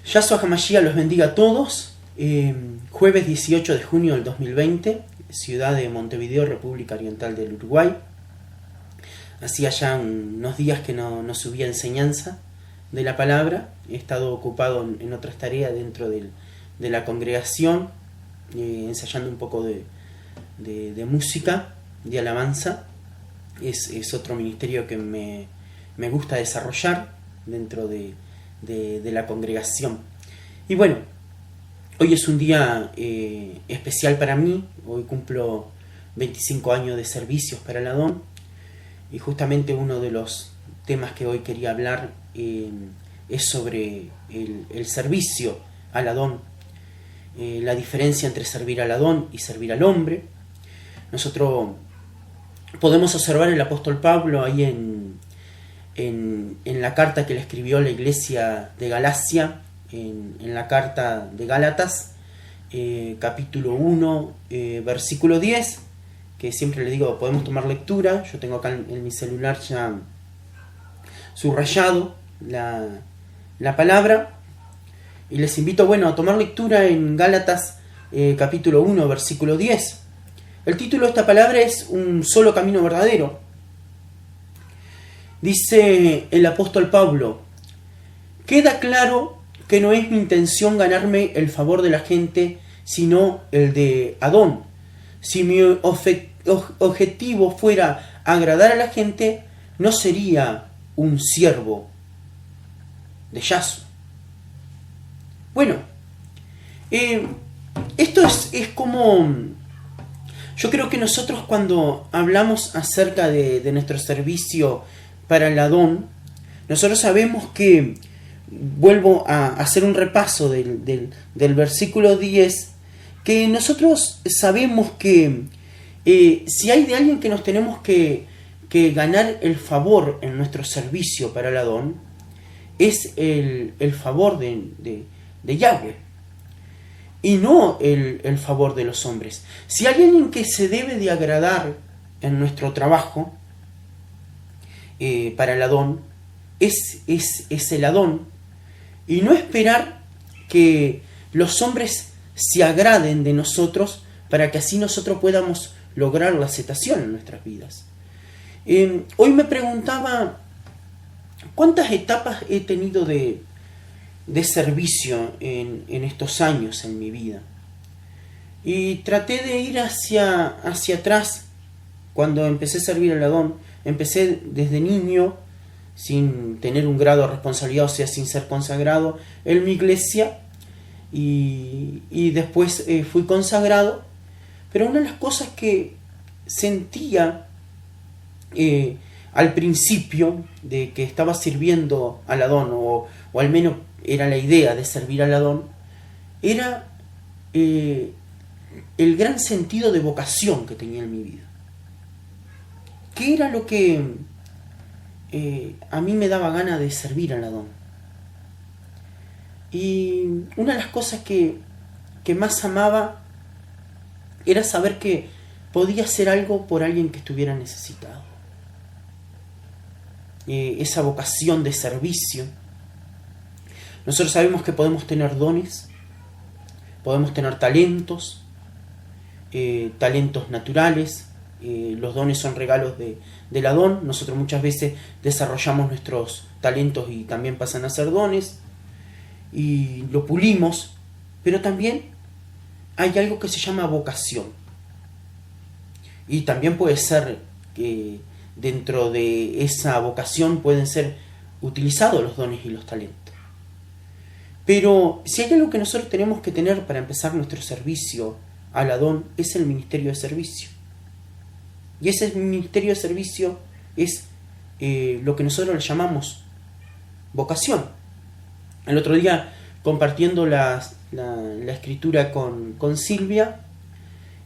Yahshua HaMashiach los bendiga a todos. Jueves 18 de junio del 2020, ciudad de Montevideo, República Oriental del Uruguay. Hacía ya unos días que no subía enseñanza de la palabra. He estado ocupado en otras tareas dentro de la congregación, ensayando un poco de música, de alabanza. Es otro ministerio que me gusta desarrollar dentro de la congregación. Y bueno, hoy es un día especial para mí. Hoy cumplo 25 años de servicios para el Adón, y justamente uno de los temas que hoy quería hablar es sobre el servicio al Adón, la diferencia entre servir al Adón y servir al hombre. Nosotros podemos observar el apóstol Pablo ahí en la carta que le escribió a la iglesia de Galacia, en la carta de Gálatas, capítulo 1, versículo 10, que siempre le digo, podemos tomar lectura. Yo tengo acá en mi celular ya subrayado la palabra, y les invito a tomar lectura en Gálatas capítulo 1, versículo 10. El título de esta palabra es Un solo camino verdadero. Dice el apóstol Pablo: queda claro que no es mi intención ganarme el favor de la gente, sino el de Adón. Si mi objetivo fuera agradar a la gente, no sería un siervo de Yahshua. Bueno, esto es como... Yo creo que nosotros, cuando hablamos acerca de nuestro servicio para el Adón, nosotros sabemos que, vuelvo a hacer un repaso del versículo 10, que nosotros sabemos que si hay de alguien que nos tenemos que ganar el favor en nuestro servicio para el Adón, es el favor de Yahweh, y no el favor de los hombres. Si hay alguien que se debe de agradar en nuestro trabajo para el Adón, es el Adón, y no esperar que los hombres se agraden de nosotros para que así nosotros podamos lograr la aceptación en nuestras vidas. Hoy me preguntaba cuántas etapas he tenido de servicio en estos años en mi vida, y traté de ir hacia atrás. Cuando empecé a servir al Adón, empecé desde niño, sin tener un grado de responsabilidad, o sea, sin ser consagrado en mi iglesia, y después fui consagrado. Pero una de las cosas que sentía al principio de que estaba sirviendo al Adón, o al menos era la idea de servir al Adón, era el gran sentido de vocación que tenía en mi vida. ¿Qué era lo que a mí me daba ganas de servir al Adón? Y una de las cosas que más amaba era saber que podía hacer algo por alguien que estuviera necesitado. Esa vocación de servicio. Nosotros sabemos que podemos tener dones, podemos tener talentos naturales. Los dones son regalos del Adón. Nosotros muchas veces desarrollamos nuestros talentos y también pasan a ser dones, y lo pulimos. Pero también hay algo que se llama vocación, y también puede ser que dentro de esa vocación pueden ser utilizados los dones y los talentos. Pero si hay algo que nosotros tenemos que tener para empezar nuestro servicio al Adón, es el ministerio de servicio. Y ese ministerio de servicio es lo que nosotros le llamamos vocación. El otro día, compartiendo la escritura con Silvia,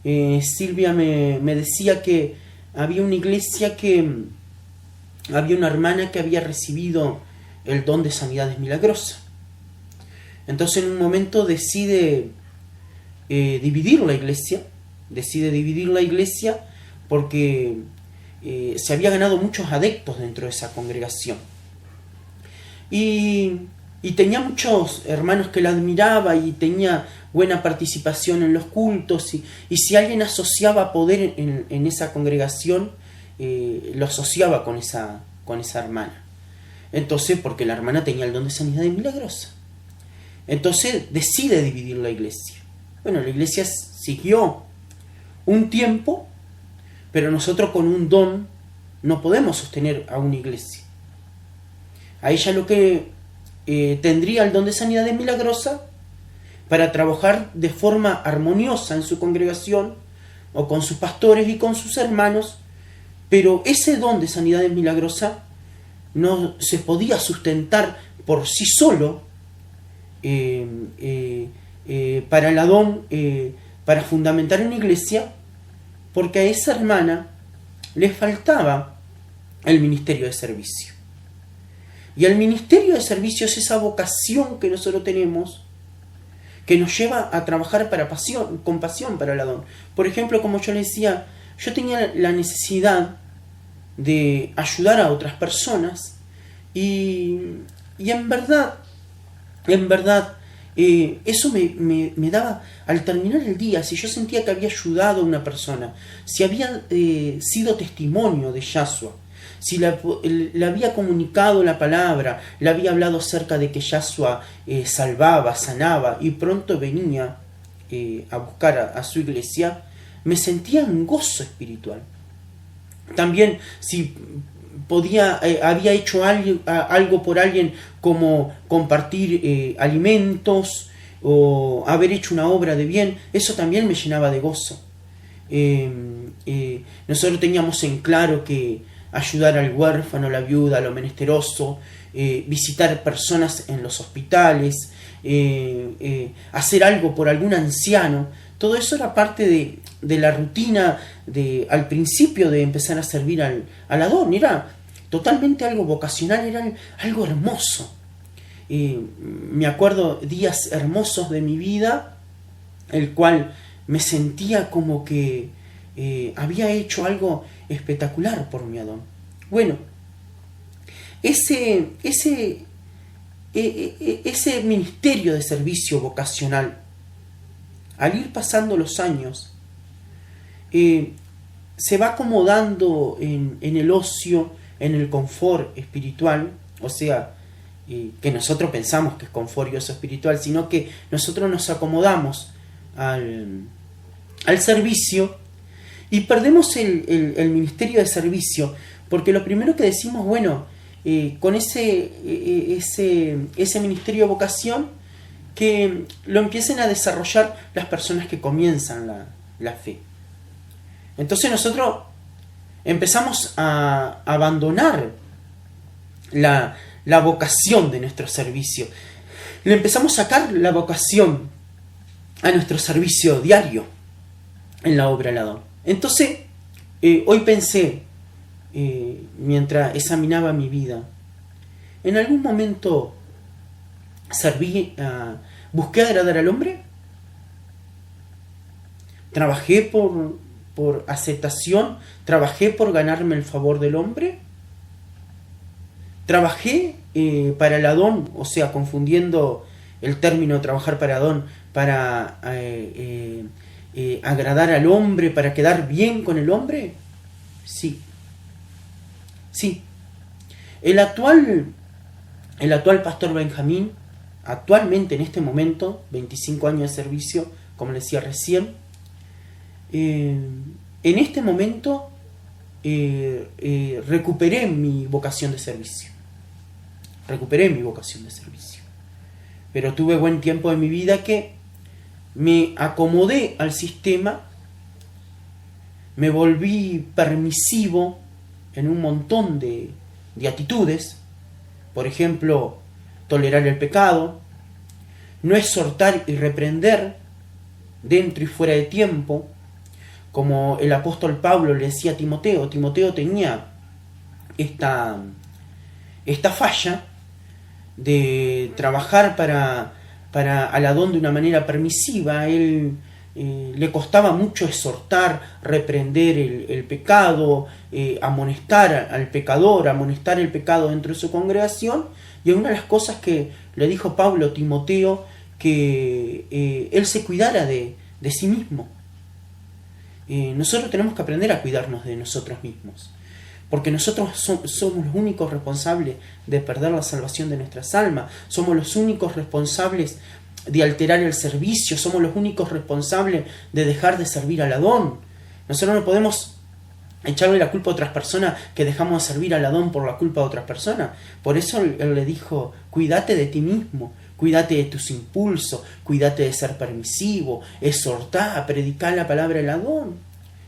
Silvia me decía que había una iglesia que había una hermana que había recibido el don de sanidades milagrosas. Entonces, en un momento decide dividir la iglesia porque se había ganado muchos adeptos dentro de esa congregación. Y y tenía muchos hermanos que la admiraba y tenía buena participación en los cultos, y si alguien asociaba poder en esa congregación, lo asociaba con esa hermana. Entonces, porque la hermana tenía el don de sanidad milagrosa. Entonces decide dividir la iglesia. Bueno, la iglesia siguió un tiempo, pero nosotros con un don no podemos sostener a una iglesia. A ella lo que tendría el don de sanidad milagrosa para trabajar de forma armoniosa en su congregación o con sus pastores y con sus hermanos, pero ese don de sanidad milagrosa no se podía sustentar por sí solo para el don, para fundamentar una iglesia, porque a esa hermana le faltaba el ministerio de servicio. Y el ministerio de servicio es esa vocación que nosotros tenemos, que nos lleva a trabajar con pasión para el don. Por ejemplo, como yo les decía, yo tenía la necesidad de ayudar a otras personas, y en verdad, eso me daba, al terminar el día, si yo sentía que había ayudado a una persona, si había sido testimonio de Yahshua, si le había comunicado la palabra, le había hablado acerca de que Yahshua salvaba, sanaba, y pronto venía a buscar a su iglesia, me sentía en gozo espiritual. También si había hecho algo por alguien, como compartir alimentos o haber hecho una obra de bien, eso también me llenaba de gozo. Nosotros teníamos en claro que ayudar al huérfano, a la viuda, a lo menesteroso, visitar personas en los hospitales, hacer algo por algún anciano, todo eso era parte de la rutina al principio de empezar a servir al Adón. Era totalmente algo vocacional, era algo hermoso. Me acuerdo días hermosos de mi vida, el cual me sentía como que había hecho algo espectacular por mi Adón. Bueno, ese ministerio de servicio vocacional, al ir pasando los años, se va acomodando en el ocio, en el confort espiritual, o sea, que nosotros pensamos que es confort y ocio espiritual, sino que nosotros nos acomodamos al servicio y perdemos el ministerio de servicio, porque lo primero que decimos, bueno, con ese ministerio de vocación, que lo empiecen a desarrollar las personas que comienzan la fe. Entonces nosotros empezamos a abandonar la vocación de nuestro servicio. Le empezamos a sacar la vocación a nuestro servicio diario en la obra del Adón. Entonces, hoy pensé, mientras examinaba mi vida, ¿en algún momento busqué agradar al hombre? ¿Trabajé por aceptación? ¿Trabajé por ganarme el favor del hombre? ¿Trabajé para el Adón? O sea, confundiendo el término trabajar para Adón, para agradar al hombre, para quedar bien con el hombre. Sí. El actual pastor Benjamín, actualmente en este momento, 25 años de servicio, como les decía recién, en este momento recuperé mi vocación de servicio. Pero tuve buen tiempo de mi vida que me acomodé al sistema, me volví permisivo en un montón de actitudes. Por ejemplo, tolerar el pecado, no exhortar y reprender dentro y fuera de tiempo, como el apóstol Pablo le decía a Timoteo. Timoteo tenía esta falla de trabajar para al Adón de una manera permisiva. A él le costaba mucho exhortar, reprender el pecado, amonestar al pecador, amonestar el pecado dentro de su congregación, Y una de las cosas que le dijo Pablo a Timoteo, que él se cuidara de sí mismo. Nosotros tenemos que aprender a cuidarnos de nosotros mismos, porque nosotros somos los únicos responsables de perder la salvación de nuestras almas, somos los únicos responsables de alterar el servicio, somos los únicos responsables de dejar de servir al Adón. Nosotros no podemos echarle la culpa a otras personas que dejamos de servir al Adón por la culpa de otras personas. Por eso él le dijo, cuídate de ti mismo, cuídate de tus impulsos, cuídate de ser permisivo, exhortá, predicar la palabra del Adón.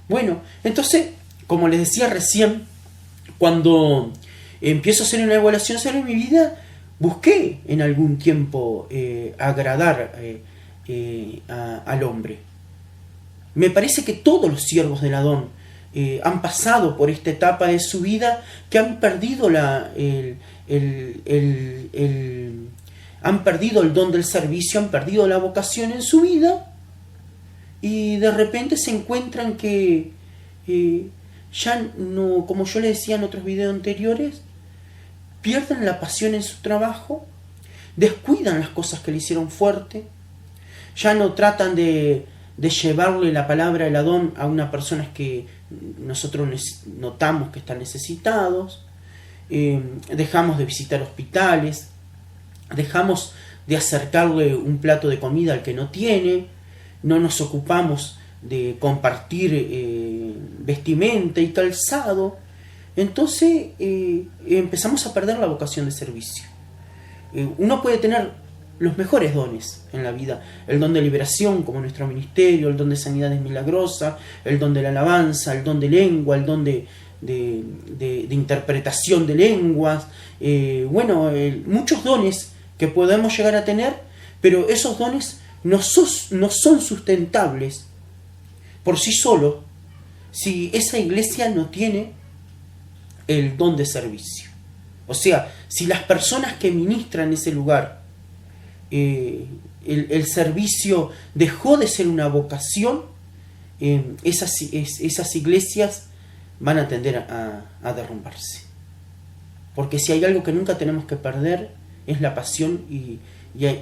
Bueno, entonces, como les decía recién, cuando empiezo a hacer una evaluación sobre mi vida, busqué en algún tiempo agradar al hombre. Me parece que todos los siervos del Adón han pasado por esta etapa de su vida, que han perdido han perdido el don del servicio, han perdido la vocación en su vida, y de repente se encuentran que ya no, como yo les decía en otros videos anteriores, pierden la pasión en su trabajo, descuidan las cosas que le hicieron fuerte, ya no tratan de llevarle la palabra del Adón a unas personas que nosotros notamos que están necesitados, dejamos de visitar hospitales, dejamos de acercarle un plato de comida al que no tiene, no nos ocupamos de compartir vestimenta y calzado. Entonces empezamos a perder la vocación de servicio. Uno puede tener los mejores dones en la vida, el don de liberación como nuestro ministerio, el don de sanidades milagrosas, el don de la alabanza, el don de lengua, el don de interpretación de lenguas, muchos dones que podemos llegar a tener, pero esos dones no son sustentables por sí solos si esa iglesia no tiene el don de servicio. O sea, si las personas que ministran ese lugar, el servicio dejó de ser una vocación, esas iglesias van a tender a derrumbarse. Porque si hay algo que nunca tenemos que perder, es la pasión y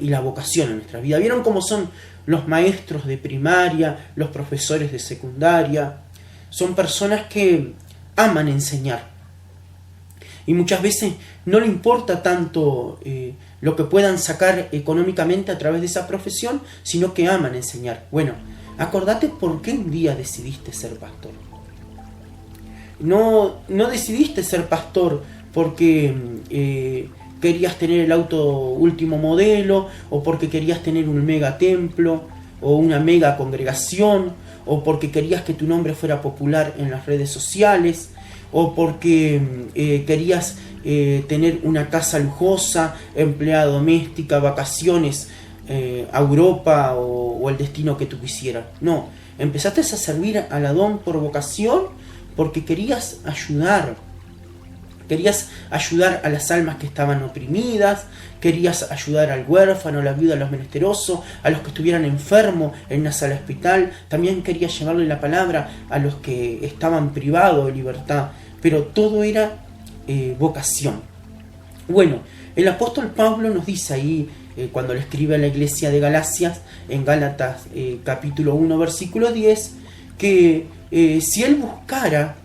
la vocación en nuestra vida. ¿Vieron cómo son los maestros de primaria, los profesores de secundaria? Son personas que aman enseñar. Y muchas veces no le importa tanto lo que puedan sacar económicamente a través de esa profesión, sino que aman enseñar. Bueno, acordate por qué un día decidiste ser pastor. No decidiste ser pastor porque querías tener el auto último modelo, o porque querías tener un mega templo, o una mega congregación, o porque querías que tu nombre fuera popular en las redes sociales, o porque querías tener una casa lujosa, empleada doméstica, vacaciones a Europa o el destino que tú quisieras. No, empezaste a servir al Adón por vocación porque querías ayudar a las almas que estaban oprimidas, querías ayudar al huérfano, a la viuda, a los menesterosos, a los que estuvieran enfermos en una sala hospital. También querías llevarle la palabra a los que estaban privados de libertad, pero todo era vocación. Bueno, el apóstol Pablo nos dice ahí, cuando le escribe a la iglesia de Galacias, en Gálatas capítulo 1, versículo 10, que si él buscara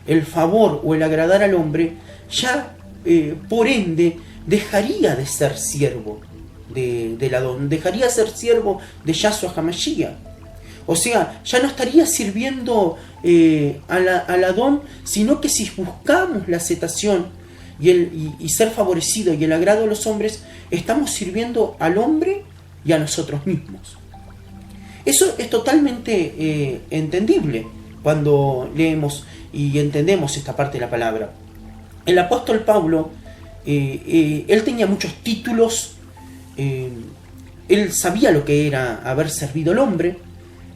el favor o el agradar al hombre, ya por ende dejaría de ser siervo del Adón, dejaría de ser siervo de Yahshua HaMashiach. O sea, ya no estaría sirviendo al Adón, sino que si buscamos la aceptación y ser favorecido y el agrado de los hombres, estamos sirviendo al hombre y a nosotros mismos. Eso es totalmente entendible cuando leemos y entendemos esta parte de la palabra. El apóstol Pablo, él tenía muchos títulos, él sabía lo que era haber servido al hombre,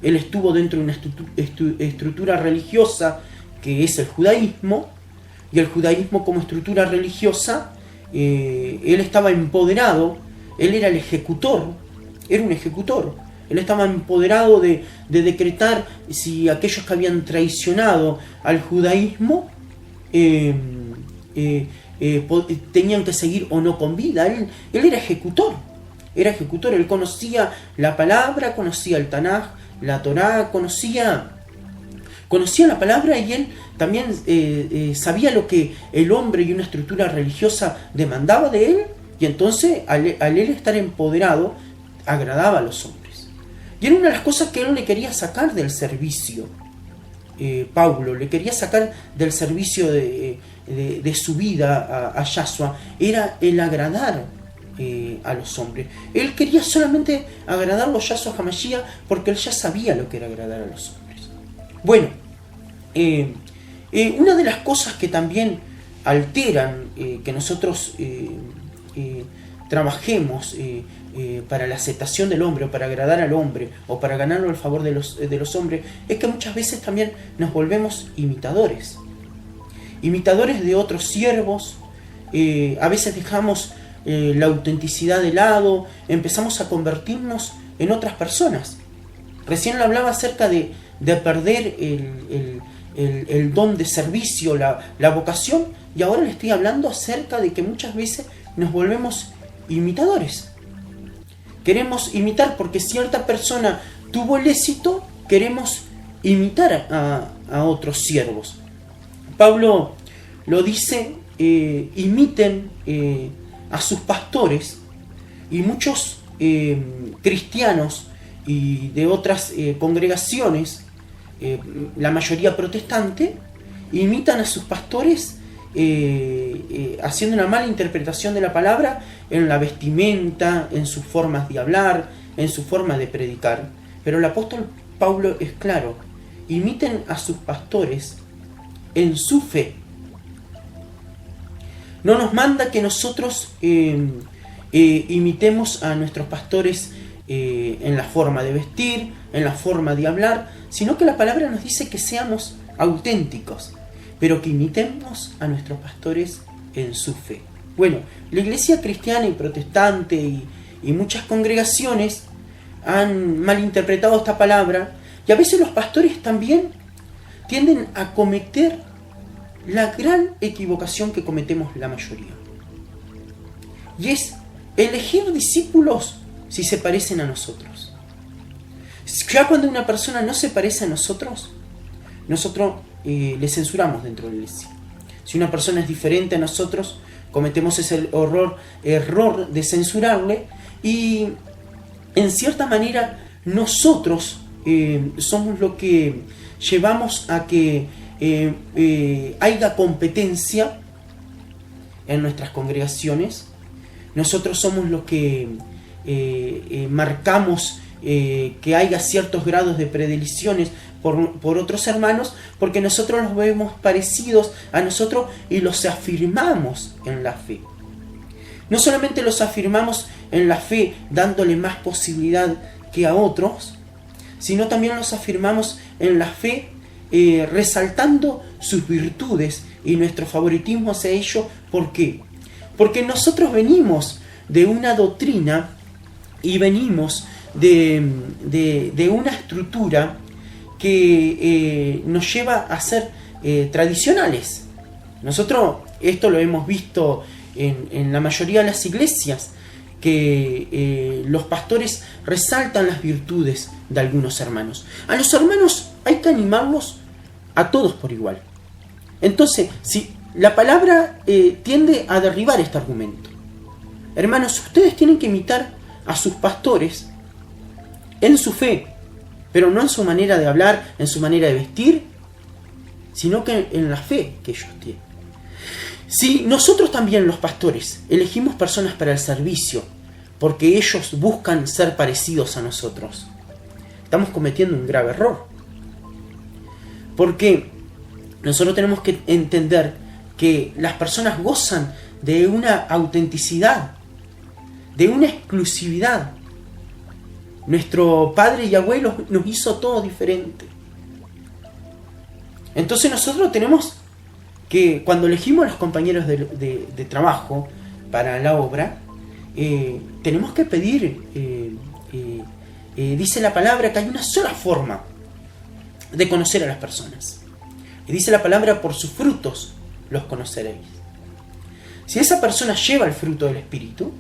él estuvo dentro de una estructura religiosa que es el judaísmo, y el judaísmo como estructura religiosa, él estaba empoderado, él era el ejecutor, era un ejecutor. Él estaba empoderado de decretar si aquellos que habían traicionado al judaísmo tenían que seguir o no con vida. Él era ejecutor. Él conocía la palabra, conocía el Tanaj, la Torá, conocía la palabra, y él también sabía lo que el hombre y una estructura religiosa demandaba de él, y entonces al él estar empoderado agradaba a los hombres. Y era una de las cosas que él le quería sacar del servicio. Pablo le quería sacar del servicio de su vida a Yahshua, era el agradar a los hombres. Él quería solamente agradarlo a Yahshua HaMashiach, porque él ya sabía lo que era agradar a los hombres. Bueno, una de las cosas que también alteran que nosotros trabajemos para la aceptación del hombre, o para agradar al hombre, o para ganarlo al favor de los hombres, es que muchas veces también nos volvemos imitadores de otros siervos. A veces dejamos la autenticidad de lado, empezamos a convertirnos en otras personas. Recién le hablaba acerca de perder el don de servicio, la vocación, y ahora le estoy hablando acerca de que muchas veces nos volvemos imitadores. Queremos imitar porque cierta persona tuvo el éxito, queremos imitar a otros siervos. Pablo lo dice, imiten a sus pastores, y muchos cristianos y de otras congregaciones, la mayoría protestante, imitan a sus pastores haciendo una mala interpretación de la palabra en la vestimenta, en sus formas de hablar, en su forma de predicar. Pero el apóstol Pablo es claro: imiten a sus pastores en su fe. No nos manda que nosotros imitemos a nuestros pastores en la forma de vestir, en la forma de hablar, sino que la palabra nos dice que seamos auténticos, pero que imitemos a nuestros pastores en su fe. Bueno, la iglesia cristiana y protestante y muchas congregaciones han malinterpretado esta palabra, y a veces los pastores también tienden a cometer la gran equivocación que cometemos la mayoría, y es elegir discípulos si se parecen a nosotros. Ya cuando una persona no se parece a nosotros le censuramos dentro de la iglesia. Si una persona es diferente a nosotros, cometemos ese error de censurarle, y en cierta manera nosotros somos lo que llevamos a que haya competencia en nuestras congregaciones. Nosotros somos los que marcamos que haya ciertos grados de predilecciones por otros hermanos, porque nosotros los vemos parecidos a nosotros y los afirmamos en la fe. No solamente los afirmamos en la fe dándole más posibilidad que a otros, sino también los afirmamos en la fe resaltando sus virtudes y nuestro favoritismo hacia ellos. ¿Por qué? Porque nosotros venimos de una doctrina y venimos de una estructura que nos lleva a ser tradicionales. Nosotros esto lo hemos visto en la mayoría de las iglesias, que los pastores resaltan las virtudes de algunos hermanos. A los hermanos hay que animarlos a todos por igual. Entonces, si la palabra tiende a derribar este argumento. Hermanos, ustedes tienen que imitar a sus pastores en su fe, pero no en su manera de hablar, en su manera de vestir, sino que en la fe que ellos tienen. Si nosotros también, los pastores, elegimos personas para el servicio porque ellos buscan ser parecidos a nosotros, estamos cometiendo un grave error. Porque nosotros tenemos que entender que las personas gozan de una autenticidad, de una exclusividad. Nuestro padre y abuelo nos hizo todo diferente. Entonces nosotros tenemos que, cuando elegimos a los compañeros de trabajo para la obra, tenemos que pedir, dice la palabra que hay una sola forma de conocer a las personas. Y dice la palabra: por sus frutos los conoceréis. Si esa persona lleva el fruto del Espíritu,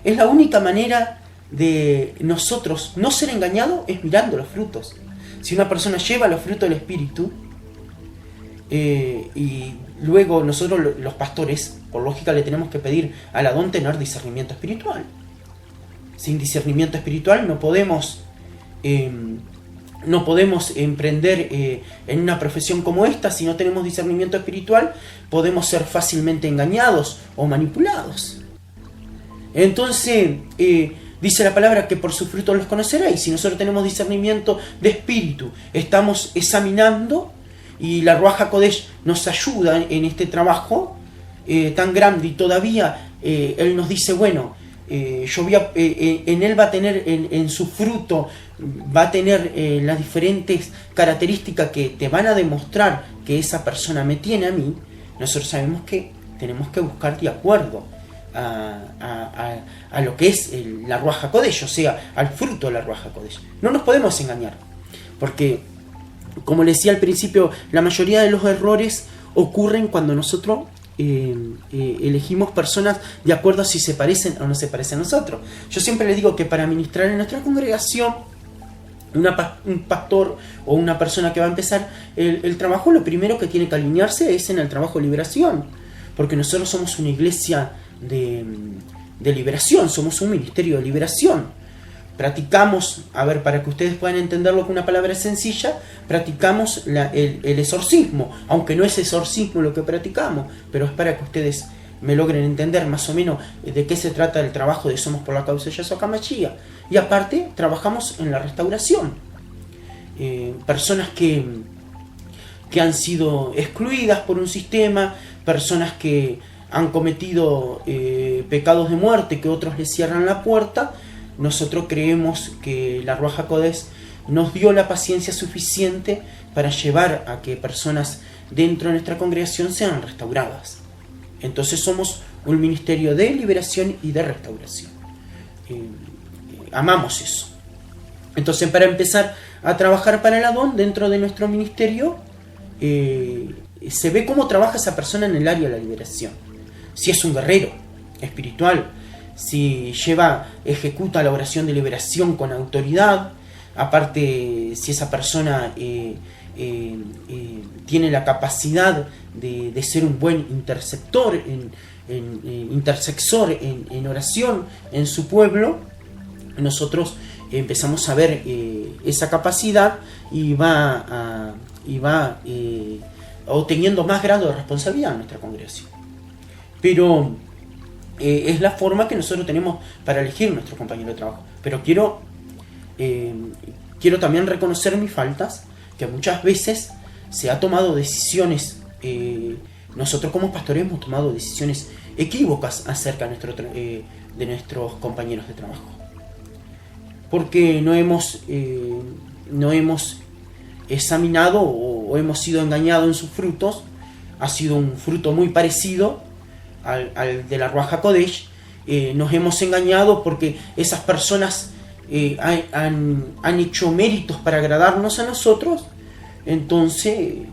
es la única manera de nosotros no ser engañados, es mirando los frutos. Si una persona lleva los frutos del Espíritu, y luego nosotros los pastores, por lógica, le tenemos que pedir al Adón tener discernimiento espiritual. Sin discernimiento espiritual no podemos emprender en una profesión como esta. Si no tenemos discernimiento espiritual, podemos ser fácilmente engañados o manipulados. Entonces, dice la palabra que por sus frutos los conoceréis. Si nosotros tenemos discernimiento de espíritu, estamos examinando, y la Ruaj HaKodesh nos ayuda en este trabajo tan grande, y todavía Él nos dice, bueno, en Él va a tener, en su fruto, va a tener las diferentes características que te van a demostrar que esa persona me tiene a mí. Nosotros sabemos que tenemos que buscar de acuerdo a lo que es la Ruaj HaKodesh, o sea, al fruto de la Ruaj HaKodesh. No nos podemos engañar, porque, como les decía al principio, la mayoría de los errores ocurren cuando nosotros elegimos personas de acuerdo a si se parecen o no se parecen a nosotros. Yo siempre les digo que para ministrar en nuestra congregación, un pastor o una persona que va a empezar el trabajo, lo primero que tiene que alinearse es en el trabajo de liberación, porque nosotros somos una iglesia de liberación, somos un ministerio de liberación. Practicamos, a ver, para que ustedes puedan entenderlo con una palabra sencilla, practicamos el exorcismo, aunque no es exorcismo lo que practicamos, pero es para que ustedes me logren entender más o menos de qué se trata el trabajo de Somos por la Causa de Yahshua HaMashiach. Y aparte, trabajamos en la restauración. Personas que han sido excluidas por un sistema, personas que han cometido pecados de muerte que otros les cierran la puerta. Nosotros creemos que la Ruaj HaKodesh nos dio la paciencia suficiente para llevar a que personas dentro de nuestra congregación sean restauradas. Entonces somos un ministerio de liberación y de restauración. Amamos eso. Entonces, para empezar a trabajar para el Adón dentro de nuestro ministerio, se ve cómo trabaja esa persona en el área de la liberación. Si es un guerrero espiritual, si ejecuta la oración de liberación con autoridad, aparte si esa persona tiene la capacidad de ser un buen interceptor, intersexor en oración en su pueblo, nosotros empezamos a ver esa capacidad y va obteniendo más grado de responsabilidad en nuestra congregación. Pero es la forma que nosotros tenemos para elegir nuestro compañero de trabajo. Pero quiero también reconocer mis faltas, que muchas veces se ha tomado decisiones, nosotros como pastores hemos tomado decisiones equívocas acerca de nuestros compañeros de trabajo, porque no hemos examinado o hemos sido engañados en sus frutos. Ha sido un fruto muy parecido al de la Ruaj HaKodesh. Nos hemos engañado porque esas personas han hecho méritos para agradarnos a nosotros. Entonces,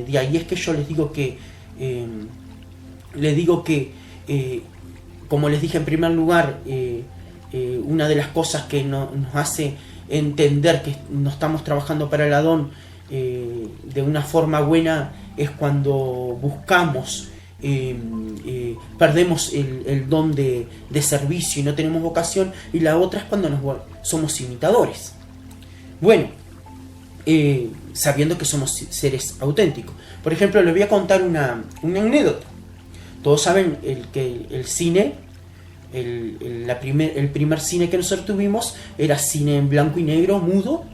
de ahí es que yo les digo que, como les dije en primer lugar, una de las cosas que nos hace entender que no estamos trabajando para el Adón de una forma buena es cuando buscamos, perdemos el don de servicio y no tenemos vocación, y la otra es cuando somos imitadores. Bueno, sabiendo que somos seres auténticos. Por ejemplo, les voy a contar una anécdota. Todos saben que el cine, el primer cine que nosotros tuvimos era cine en blanco y negro, mudo,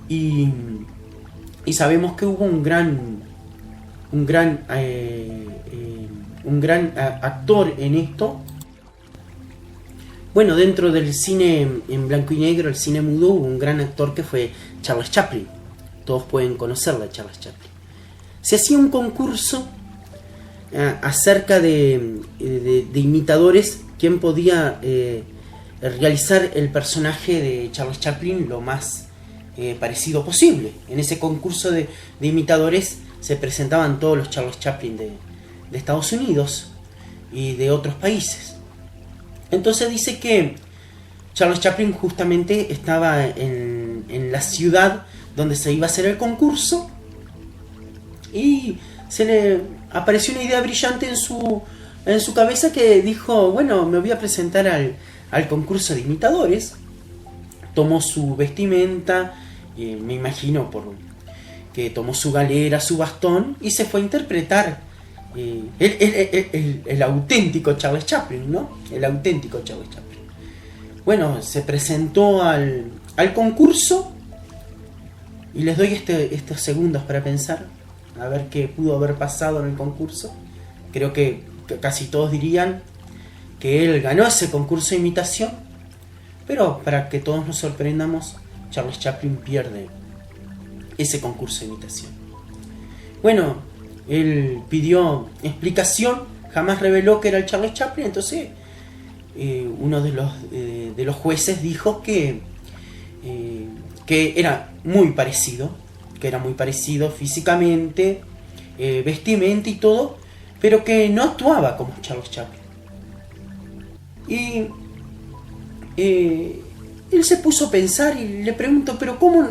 y sabemos que hubo un gran actor en esto. Bueno, dentro del cine en blanco y negro, el cine mudo, hubo un gran actor que fue Charles Chaplin. Todos pueden conocerla, Charles Chaplin. Se hacía un concurso acerca de imitadores, quién podía realizar el personaje de Charles Chaplin lo más parecido posible. En ese concurso de imitadores se presentaban todos los Charles Chaplin de Estados Unidos y de otros países. Entonces dice que Charles Chaplin justamente estaba en la ciudad donde se iba a hacer el concurso y se le apareció una idea brillante en su cabeza, que dijo, bueno, me voy a presentar al concurso de imitadores. Tomó su vestimenta, me imagino que tomó su galera, su bastón, y se fue a interpretar el auténtico Charles Chaplin, ¿no? El auténtico Charles Chaplin. Bueno, se presentó al concurso, y les doy estos segundos para pensar a ver qué pudo haber pasado en el concurso. Creo que casi todos dirían que él ganó ese concurso de imitación, pero para que todos nos sorprendamos, Charles Chaplin pierde ese concurso de imitación. Bueno, él pidió explicación, jamás reveló que era el Charles Chaplin. Entonces uno de los jueces dijo que era muy parecido, físicamente, vestimenta y todo, pero que no actuaba como Charles Chaplin. Y él se puso a pensar y le preguntó, pero ¿cómo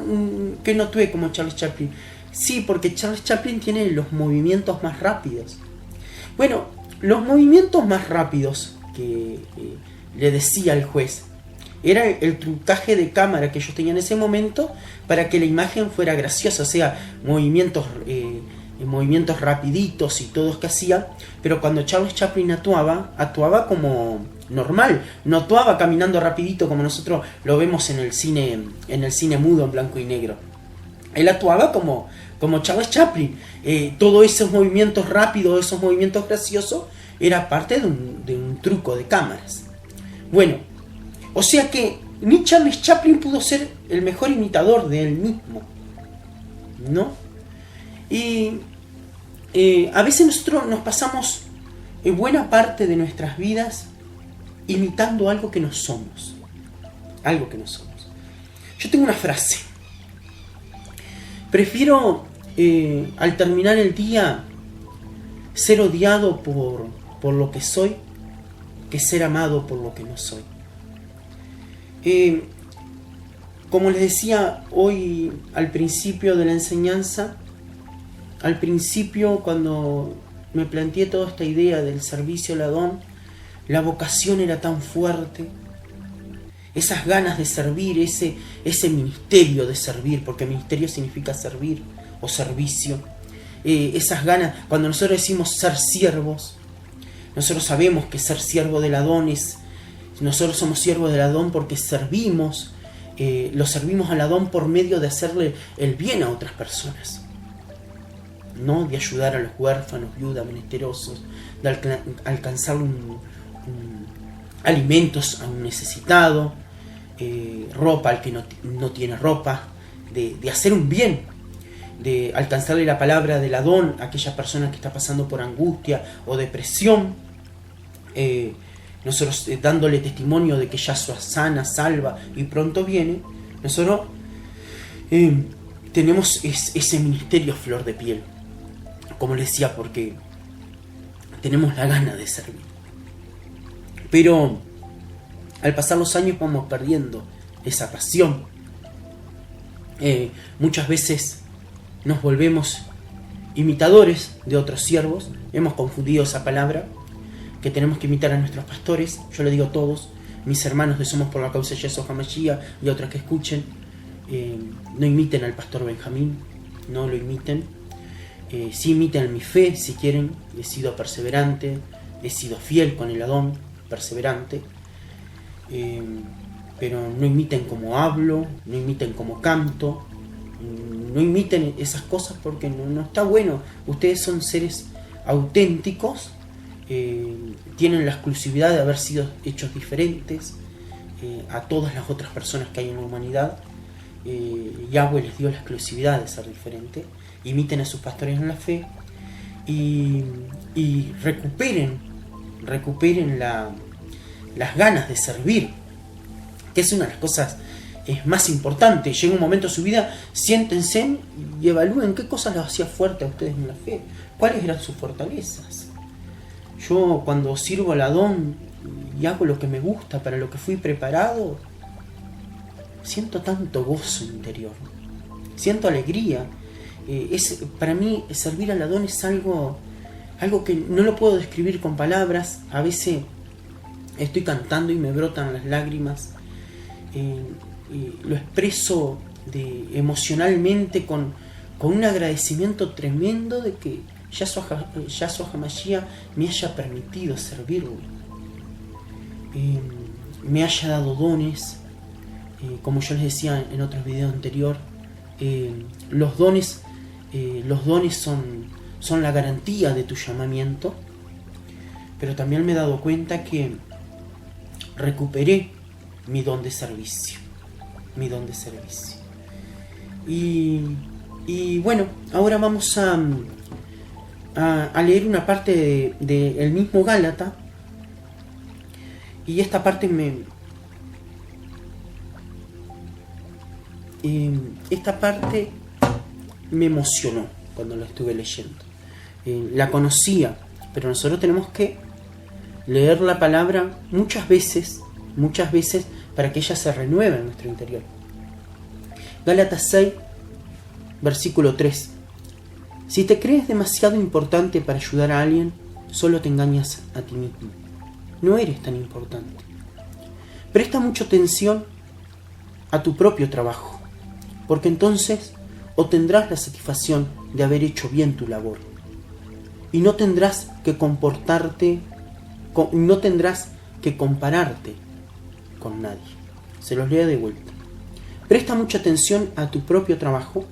que no actué como Charles Chaplin? Sí, porque Charles Chaplin tiene los movimientos más rápidos. Bueno, los movimientos más rápidos que le decía el juez era el trucaje de cámara que ellos tenían en ese momento para que la imagen fuera graciosa, o sea, movimientos rapiditos y todos que hacía, pero cuando Charles Chaplin actuaba como normal, no actuaba caminando rapidito como nosotros lo vemos en el cine mudo en blanco y negro. Él actuaba como Charles Chaplin. Todos esos movimientos rápidos, esos movimientos graciosos, era parte de un truco de cámaras. Bueno, o sea que ni Charles Chaplin pudo ser el mejor imitador de él mismo, ¿no? Y a veces nosotros nos pasamos buena parte de nuestras vidas imitando algo que no somos. Yo tengo una frase. Prefiero al terminar el día ser odiado por lo que soy que ser amado por lo que no soy. Como les decía hoy al principio de la enseñanza, al principio cuando me planteé toda esta idea del servicio al Adón, la vocación era tan fuerte, esas ganas de servir, ese ministerio de servir, porque ministerio significa servir o servicio, esas ganas, cuando nosotros decimos ser siervos, nosotros sabemos que ser siervo del Adón nosotros somos siervos del Adón porque servimos, lo servimos al Adón por medio de hacerle el bien a otras personas, ¿no? De ayudar a los huérfanos, viudas, menesterosos, de alcanzar alimentos a un necesitado, ropa al que no tiene ropa, de hacer un bien, de alcanzarle la palabra del Adón a aquella persona que está pasando por angustia o depresión, nosotros dándole testimonio de que Yahshua sana, salva y pronto viene. Nosotros tenemos ese ministerio a flor de piel, como les decía, porque tenemos la gana de servir. Pero al pasar los años vamos perdiendo esa pasión. Muchas veces nos volvemos imitadores de otros siervos. Hemos confundido esa palabra, que tenemos que imitar a nuestros pastores. Yo le digo a todos, mis hermanos de Somos por la Causa de Yeshua HaMashiach y a otros que escuchen, no imiten al pastor Benjamín, no lo imiten. Sí imiten a mi fe si quieren. He sido perseverante, he sido fiel con el Adón, perseverante, pero no imiten como hablo, no imiten como canto, no imiten esas cosas porque no está bueno. Ustedes son seres auténticos, tienen la exclusividad de haber sido hechos diferentes a todas las otras personas que hay en la humanidad. Yahweh les dio la exclusividad de ser diferente. Imiten a sus pastores en la fe y recuperen las ganas de servir, que es una de las cosas más importantes. Llega un momento de su vida, siéntense y evalúen qué cosas los hacía fuerte a ustedes en la fe, cuáles eran sus fortalezas. Yo cuando sirvo al Adón y hago lo que me gusta, para lo que fui preparado, siento tanto gozo interior, siento alegría. Para mí servir al Adón es algo que no lo puedo describir con palabras. A veces estoy cantando y me brotan las lágrimas. Lo expreso emocionalmente con un agradecimiento tremendo de que Yahshua HaMashiach me haya permitido servirlo, me haya dado dones, como yo les decía en otros videos anteriores. Los dones son la garantía de tu llamamiento, pero también me he dado cuenta que recuperé mi don de servicio. Y bueno, ahora vamos a leer una parte del mismo Gálata, y esta parte me emocionó cuando la estuve leyendo. La conocía, pero nosotros tenemos que leer la palabra muchas veces para que ella se renueve en nuestro interior. Gálatas 6, versículo 3. Si te crees demasiado importante para ayudar a alguien, solo te engañas a ti mismo. No eres tan importante. Presta mucha atención a tu propio trabajo, porque entonces obtendrás la satisfacción de haber hecho bien tu labor, y no tendrás que compararte con nadie. Se los leo de vuelta. Presta mucha atención a tu propio trabajo,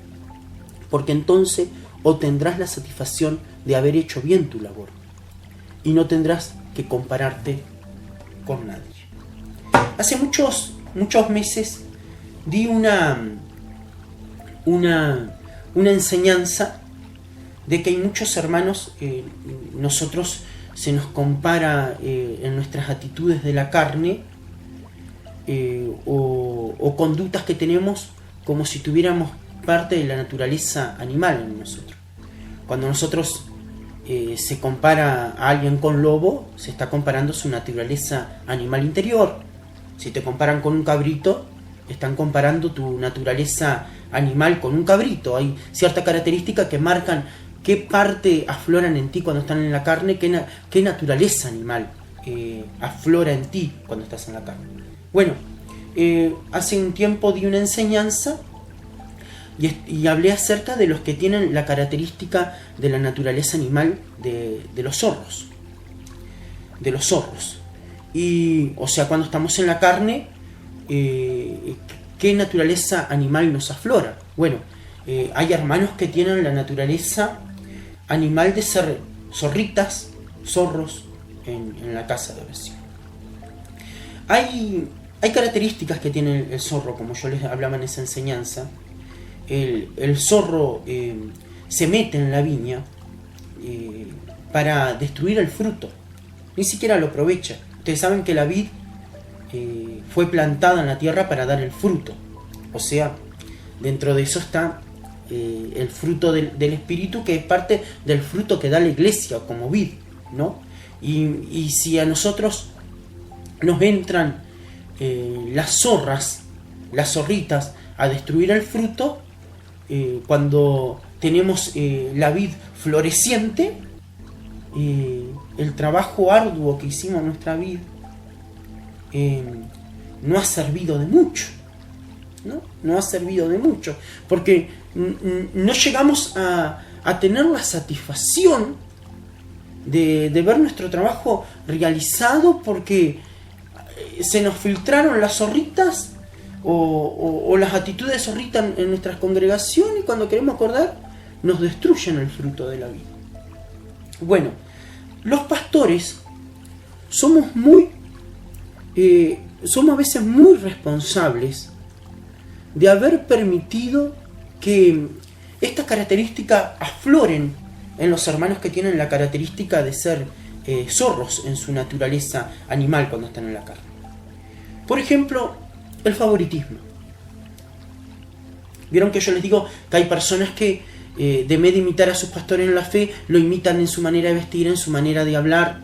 porque entonces obtendrás la satisfacción de haber hecho bien tu labor, y no tendrás que compararte con nadie. Hace muchos meses di una enseñanza de que hay muchos hermanos, nosotros se nos compara en nuestras actitudes de la carne, o conductas que tenemos, como si tuviéramos parte de la naturaleza animal en nosotros. Cuando nosotros se compara a alguien con lobo, se está comparando su naturaleza animal interior. Si te comparan con un cabrito, están comparando tu naturaleza animal con un cabrito. Hay ciertas características que marcan qué parte afloran en ti cuando están en la carne, qué naturaleza animal aflora en ti cuando estás en la carne. Bueno, hace un tiempo di una enseñanza y hablé acerca de los que tienen la característica de la naturaleza animal de los zorros. Y, o sea, cuando estamos en la carne, ¿qué naturaleza animal nos aflora? Bueno, hay hermanos que tienen la naturaleza animal de ser zorros en la casa de oración. Hay características que tiene el zorro, como yo les hablaba en esa enseñanza. El zorro se mete en la viña para destruir el fruto, ni siquiera lo aprovecha. Ustedes saben que la vid fue plantada en la tierra para dar el fruto, o sea, dentro de eso está el fruto del Espíritu, que es parte del fruto que da la iglesia como vid, ¿no? Y si a nosotros nos entran las zorritas a destruir el fruto, cuando tenemos la vid floreciente, el trabajo arduo que hicimos en nuestra vid no ha servido de mucho, no ha servido de mucho, porque no llegamos a tener la satisfacción de ver nuestro trabajo realizado, porque se nos filtraron las zorritas o las actitudes de zorrita en nuestras congregaciones, y cuando queremos acordar nos destruyen el fruto de la vida. Bueno, los pastores somos a veces muy responsables de haber permitido que estas características afloren en los hermanos que tienen la característica de ser zorros en su naturaleza animal cuando están en la carne. Por ejemplo, el favoritismo. Vieron que yo les digo que hay personas que de vez de imitar a sus pastores en la fe, lo imitan en su manera de vestir, en su manera de hablar,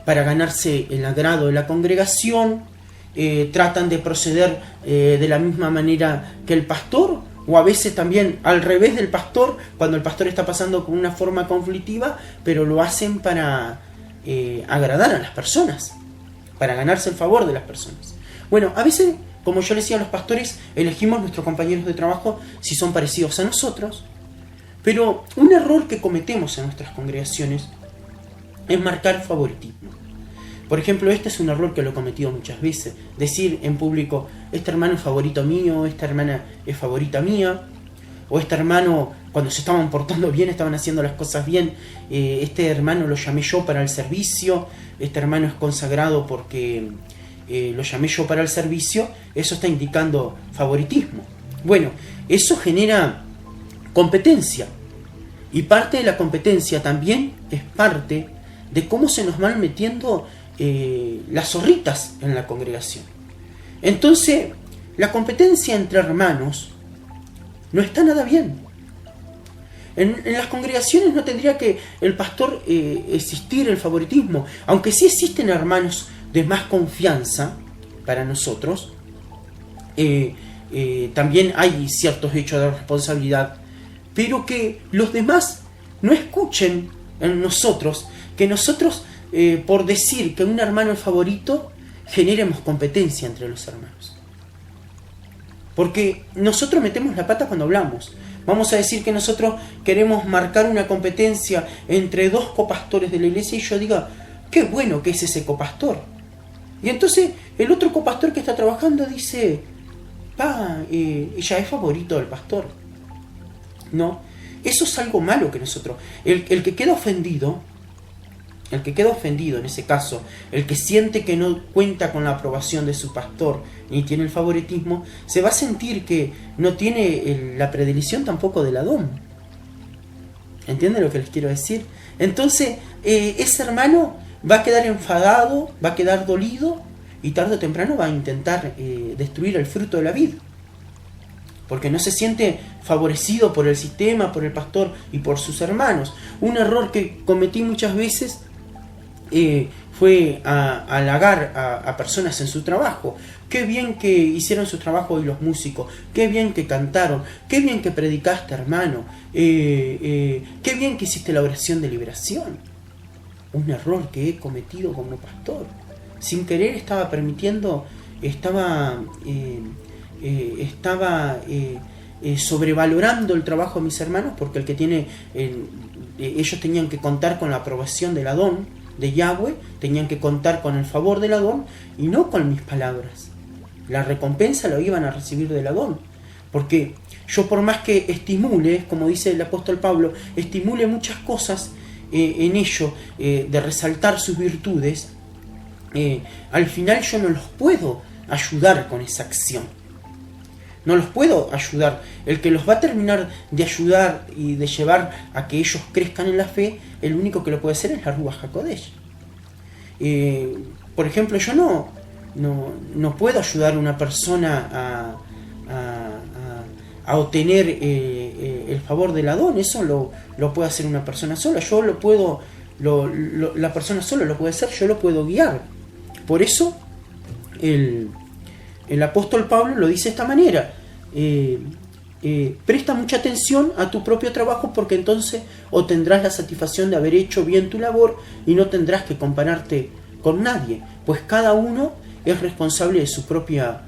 para ganarse el agrado de la congregación, tratan de proceder de la misma manera que el pastor, o a veces también al revés del pastor, cuando el pastor está pasando con una forma conflictiva, pero lo hacen para agradar a las personas, para ganarse el favor de las personas. Bueno, a veces, como yo le decía a los pastores, elegimos nuestros compañeros de trabajo si son parecidos a nosotros, pero un error que cometemos en nuestras congregaciones es marcar favoritismo. Por ejemplo, este es un error que lo he cometido muchas veces. Decir en público, este hermano es favorito mío, esta hermana es favorita mía, o este hermano, cuando se estaban portando bien, estaban haciendo las cosas bien, este hermano lo llamé yo para el servicio, este hermano es consagrado porque lo llamé yo para el servicio. Eso está indicando favoritismo. Bueno, eso genera competencia, y parte de la competencia también es parte de cómo se nos van metiendo las zorritas en la congregación. Entonces, la competencia entre hermanos no está nada bien. En las congregaciones no tendría que el pastor existir el favoritismo, aunque sí existen hermanos de más confianza para nosotros. También hay ciertos hechos de responsabilidad, pero que los demás no escuchen en nosotros, que nosotros, por decir que un hermano es favorito, generemos competencia entre los hermanos. Porque nosotros metemos la pata cuando hablamos. Vamos a decir que nosotros queremos marcar una competencia entre dos copastores de la iglesia y yo diga, qué bueno que es ese copastor. Y entonces el otro copastor que está trabajando dice, ya es favorito del pastor. No, eso es algo malo que nosotros... El que queda ofendido en ese caso, el que siente que no cuenta con la aprobación de su pastor ni tiene el favoritismo, se va a sentir que no tiene la predilección tampoco del Adón. ¿Entienden lo que les quiero decir? Entonces, ese hermano va a quedar enfadado, va a quedar dolido, y tarde o temprano va a intentar destruir el fruto de la vid, porque no se siente favorecido por el sistema, por el pastor y por sus hermanos. Un error que cometí muchas veces fue halagar a personas en su trabajo. Qué bien que hicieron su trabajo hoy los músicos, qué bien que cantaron, qué bien que predicaste, hermano, qué bien que hiciste la oración de liberación. Un error que he cometido como pastor. Sin querer estaba permitiendo, estaba sobrevalorando el trabajo de mis hermanos, porque el que tiene, ellos tenían que contar con la aprobación del Adón, de Yahweh, tenían que contar con el favor del Adón y no con mis palabras. La recompensa lo iban a recibir del Adón, porque yo, por más que estimule, como dice el apóstol Pablo, estimule muchas cosas en ello, de resaltar sus virtudes, al final yo no los puedo ayudar con esa acción. No los puedo ayudar. El que los va a terminar de ayudar y de llevar a que ellos crezcan en la fe, el único que lo puede hacer es la Ruach HaKodesh. Por ejemplo, yo no puedo ayudar a una persona a obtener el favor del Adón. Eso lo puede hacer una persona sola. Yo lo puedo, la persona sola lo puede hacer, yo lo puedo guiar. Por eso el apóstol Pablo lo dice de esta manera: presta mucha atención a tu propio trabajo, porque entonces obtendrás la satisfacción de haber hecho bien tu labor y no tendrás que compararte con nadie, pues cada uno es responsable de su propia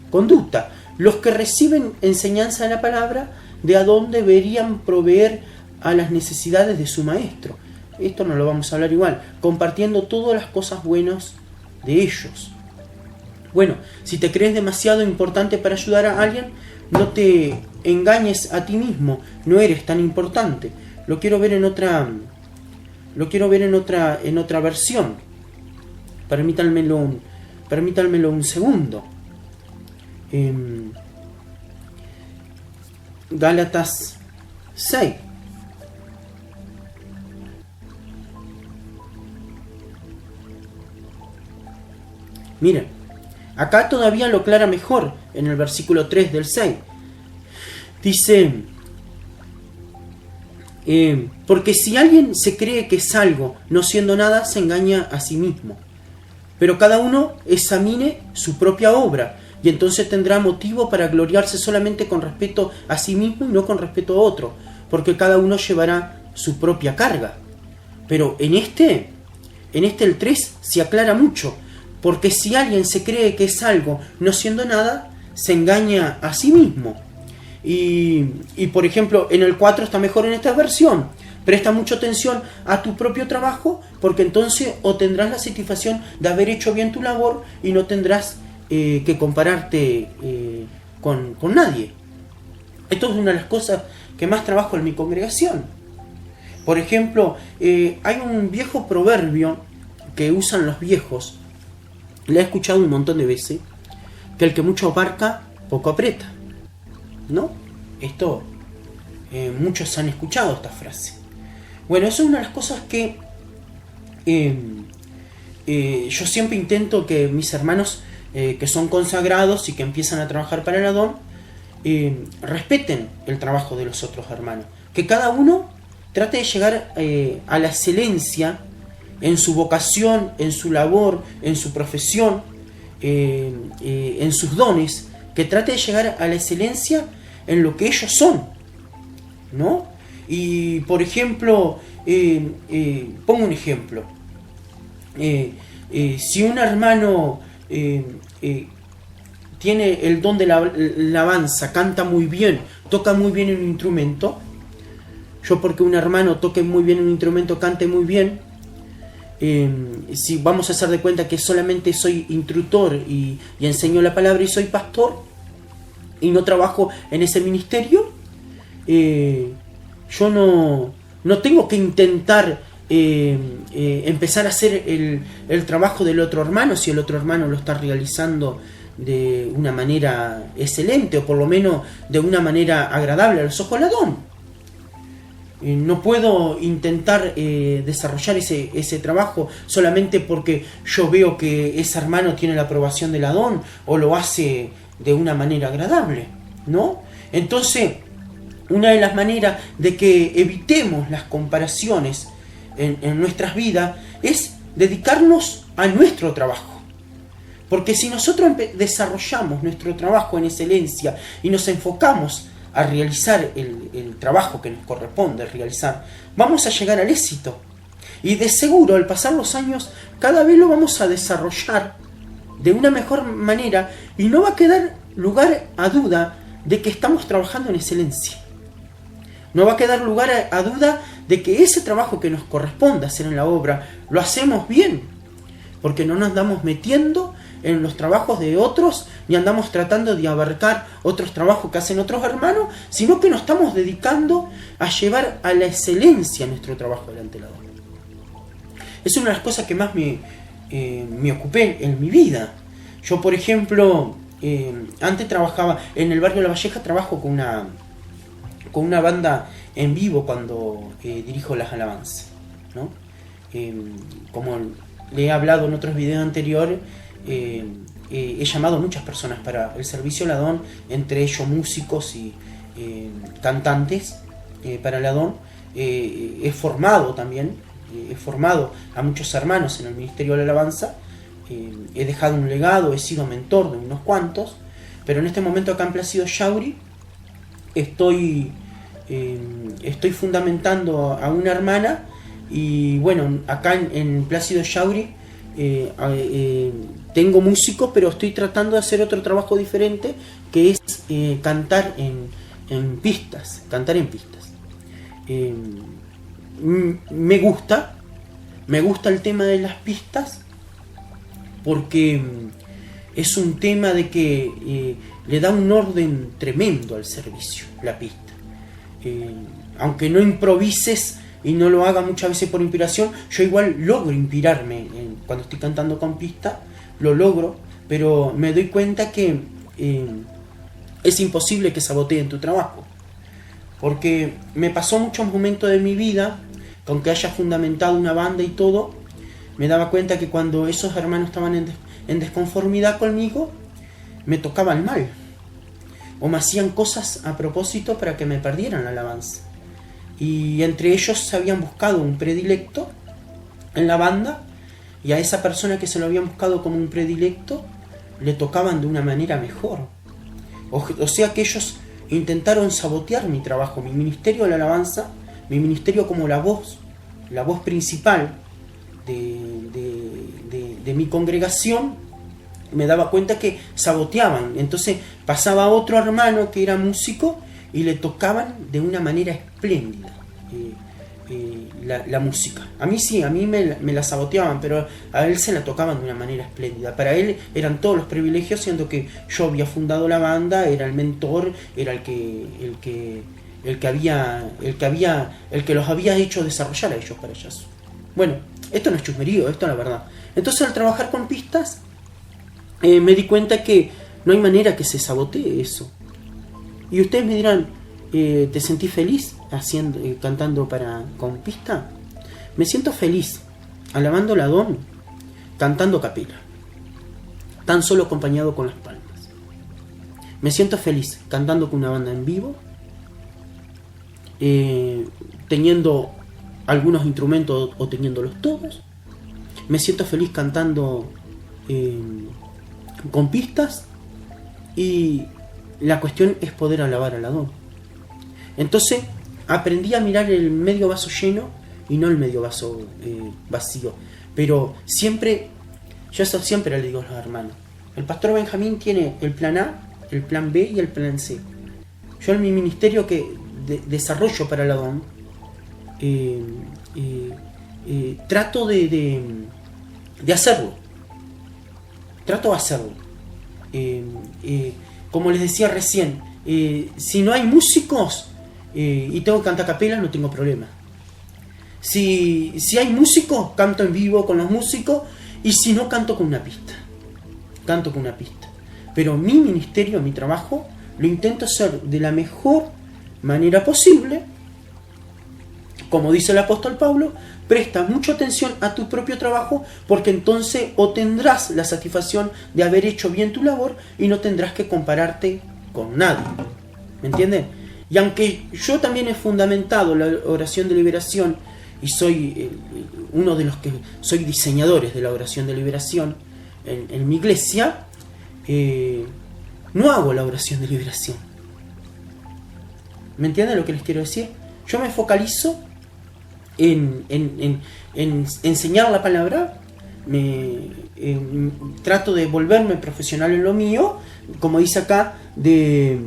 conducta. Los que reciben enseñanza de la palabra, de Adón, deberían proveer a las necesidades de su maestro. Esto no lo vamos a hablar igual, compartiendo todas las cosas buenas de ellos. Bueno, si te crees demasiado importante para ayudar a alguien, no te engañes a ti mismo, no eres tan importante. Lo quiero ver en otra versión. Permítanmelo un segundo. Gálatas 6. Miren, acá todavía lo aclara mejor en el versículo 3 del 6. Dice: Porque si alguien se cree que es algo, no siendo nada, se engaña a sí mismo. Pero cada uno examine su propia obra, y entonces tendrá motivo para gloriarse solamente con respeto a sí mismo y no con respeto a otro, porque cada uno llevará su propia carga. Pero en este el 3 se aclara mucho, porque si alguien se cree que es algo, no siendo nada, se engaña a sí mismo. Y por ejemplo, en el 4 está mejor en esta versión. Presta mucha atención a tu propio trabajo, porque entonces obtendrás la satisfacción de haber hecho bien tu labor y no tendrás que compararte con nadie. Esto es una de las cosas que más trabajo en mi congregación. Por ejemplo, hay un viejo proverbio que usan los viejos, le he escuchado un montón de veces, que el que mucho abarca, poco aprieta. ¿No? Esto, muchos han escuchado esta frase. Bueno, eso es una de las cosas que yo siempre intento que mis hermanos que son consagrados y que empiezan a trabajar para el Adón, respeten el trabajo de los otros hermanos. Que cada uno trate de llegar a la excelencia en su vocación, en su labor, en su profesión, en sus dones, que trate de llegar a la excelencia en lo que ellos son, ¿no? Y por ejemplo, pongo un ejemplo. Si un hermano tiene el don de la alabanza, canta muy bien, toca muy bien un instrumento, yo porque un hermano toque muy bien un instrumento, cante muy bien, si vamos a hacer de cuenta que solamente soy instructor y enseño la palabra y soy pastor y no trabajo en ese ministerio, yo no tengo que intentar empezar a hacer el trabajo del otro hermano si el otro hermano lo está realizando de una manera excelente o por lo menos de una manera agradable a los ojos del Adón. No puedo intentar desarrollar ese trabajo solamente porque yo veo que ese hermano tiene la aprobación del Adón o lo hace de una manera agradable, ¿no? Entonces, una de las maneras de que evitemos las comparaciones en nuestras vidas es dedicarnos a nuestro trabajo. Porque si nosotros desarrollamos nuestro trabajo en excelencia y nos enfocamos a realizar el trabajo que nos corresponde realizar, vamos a llegar al éxito. Y de seguro, al pasar los años, cada vez lo vamos a desarrollar de una mejor manera y no va a quedar lugar a duda de que estamos trabajando en excelencia. No va a quedar lugar a duda de que ese trabajo que nos corresponde hacer en la obra lo hacemos bien, porque no nos andamos metiendo en los trabajos de otros, ni andamos tratando de abarcar otros trabajos que hacen otros hermanos, sino que nos estamos dedicando a llevar a la excelencia nuestro trabajo delante del Adón. Es una de las cosas que más me ocupé en mi vida. Yo, por ejemplo, antes trabajaba en el barrio La Valleja, trabajo con una banda en vivo cuando dirijo las alabanzas, ¿no? Como le he hablado en otros videos anteriores, he llamado a muchas personas para el servicio al Adón, entre ellos músicos y cantantes para el Adón. He formado a muchos hermanos en el ministerio de la alabanza. He dejado un legado, he sido mentor de unos cuantos, pero en este momento acá en Plácido Yauri estoy fundamentando a una hermana. Y bueno, acá en Plácido Yauri tengo músicos, pero estoy tratando de hacer otro trabajo diferente, que es cantar en pistas. Me gusta el tema de las pistas, porque es un tema de que le da un orden tremendo al servicio, la pista. Aunque no improvises y no lo haga muchas veces por inspiración, yo igual logro inspirarme cuando estoy cantando con pista, lo logro, pero me doy cuenta que es imposible que saboteen tu trabajo, porque me pasó muchos momentos de mi vida, que aunque haya fundamentado una banda y todo, me daba cuenta que cuando esos hermanos estaban en desconformidad conmigo, me tocaban mal, o me hacían cosas a propósito para que me perdieran la alabanza. y entre ellos se habían buscado un predilecto en la banda, y a esa persona que se lo habían buscado como un predilecto le tocaban de una manera mejor. O sea que ellos intentaron sabotear mi trabajo, mi ministerio de la alabanza, mi ministerio como la voz principal de mi congregación. Me daba cuenta que saboteaban. Entonces pasaba otro hermano que era músico y le tocaban de una manera espléndida la música. A mí sí, a mí me la saboteaban, pero a él se la tocaban de una manera espléndida. Para él eran todos los privilegios, siendo que yo había fundado la banda, era el mentor, era el que los había hecho desarrollar a ellos para ellas. Bueno, esto no es chusmerío, esto es la verdad. Entonces, al trabajar con pistas, me di cuenta que no hay manera que se sabotee eso. Y ustedes me dirán, ¿te sentís feliz cantando con pista? Me siento feliz alabando la Adón, cantando capela, tan solo acompañado con las palmas. Me siento feliz cantando con una banda en vivo, teniendo algunos instrumentos o teniéndolos todos. Me siento feliz cantando con pistas, y la cuestión es poder alabar al Adón. Entonces aprendí a mirar el medio vaso lleno y no el medio vaso vacío. Pero siempre, yo eso siempre le digo a los hermanos, el pastor Benjamín tiene el plan A, el plan B y el plan C. Yo en mi ministerio que desarrollo para el Adón, trato de hacerlo. Trato de hacerlo. Como les decía recién, si no hay músicos y tengo que cantar capela, no tengo problema. Si hay músicos, canto en vivo con los músicos, y si no, canto con una pista. Canto con una pista. Pero mi ministerio, mi trabajo, lo intento hacer de la mejor manera posible. Como dice el apóstol Pablo, presta mucha atención a tu propio trabajo, porque entonces obtendrás la satisfacción de haber hecho bien tu labor y no tendrás que compararte con nadie. ¿Me entienden? Y aunque yo también he fundamentado la oración de liberación y soy uno de los que soy diseñadores de la oración de liberación en mi iglesia, no hago la oración de liberación. ¿Me entienden lo que les quiero decir? Yo me focalizo en enseñar la palabra, trato de volverme profesional en lo mío, como dice acá, de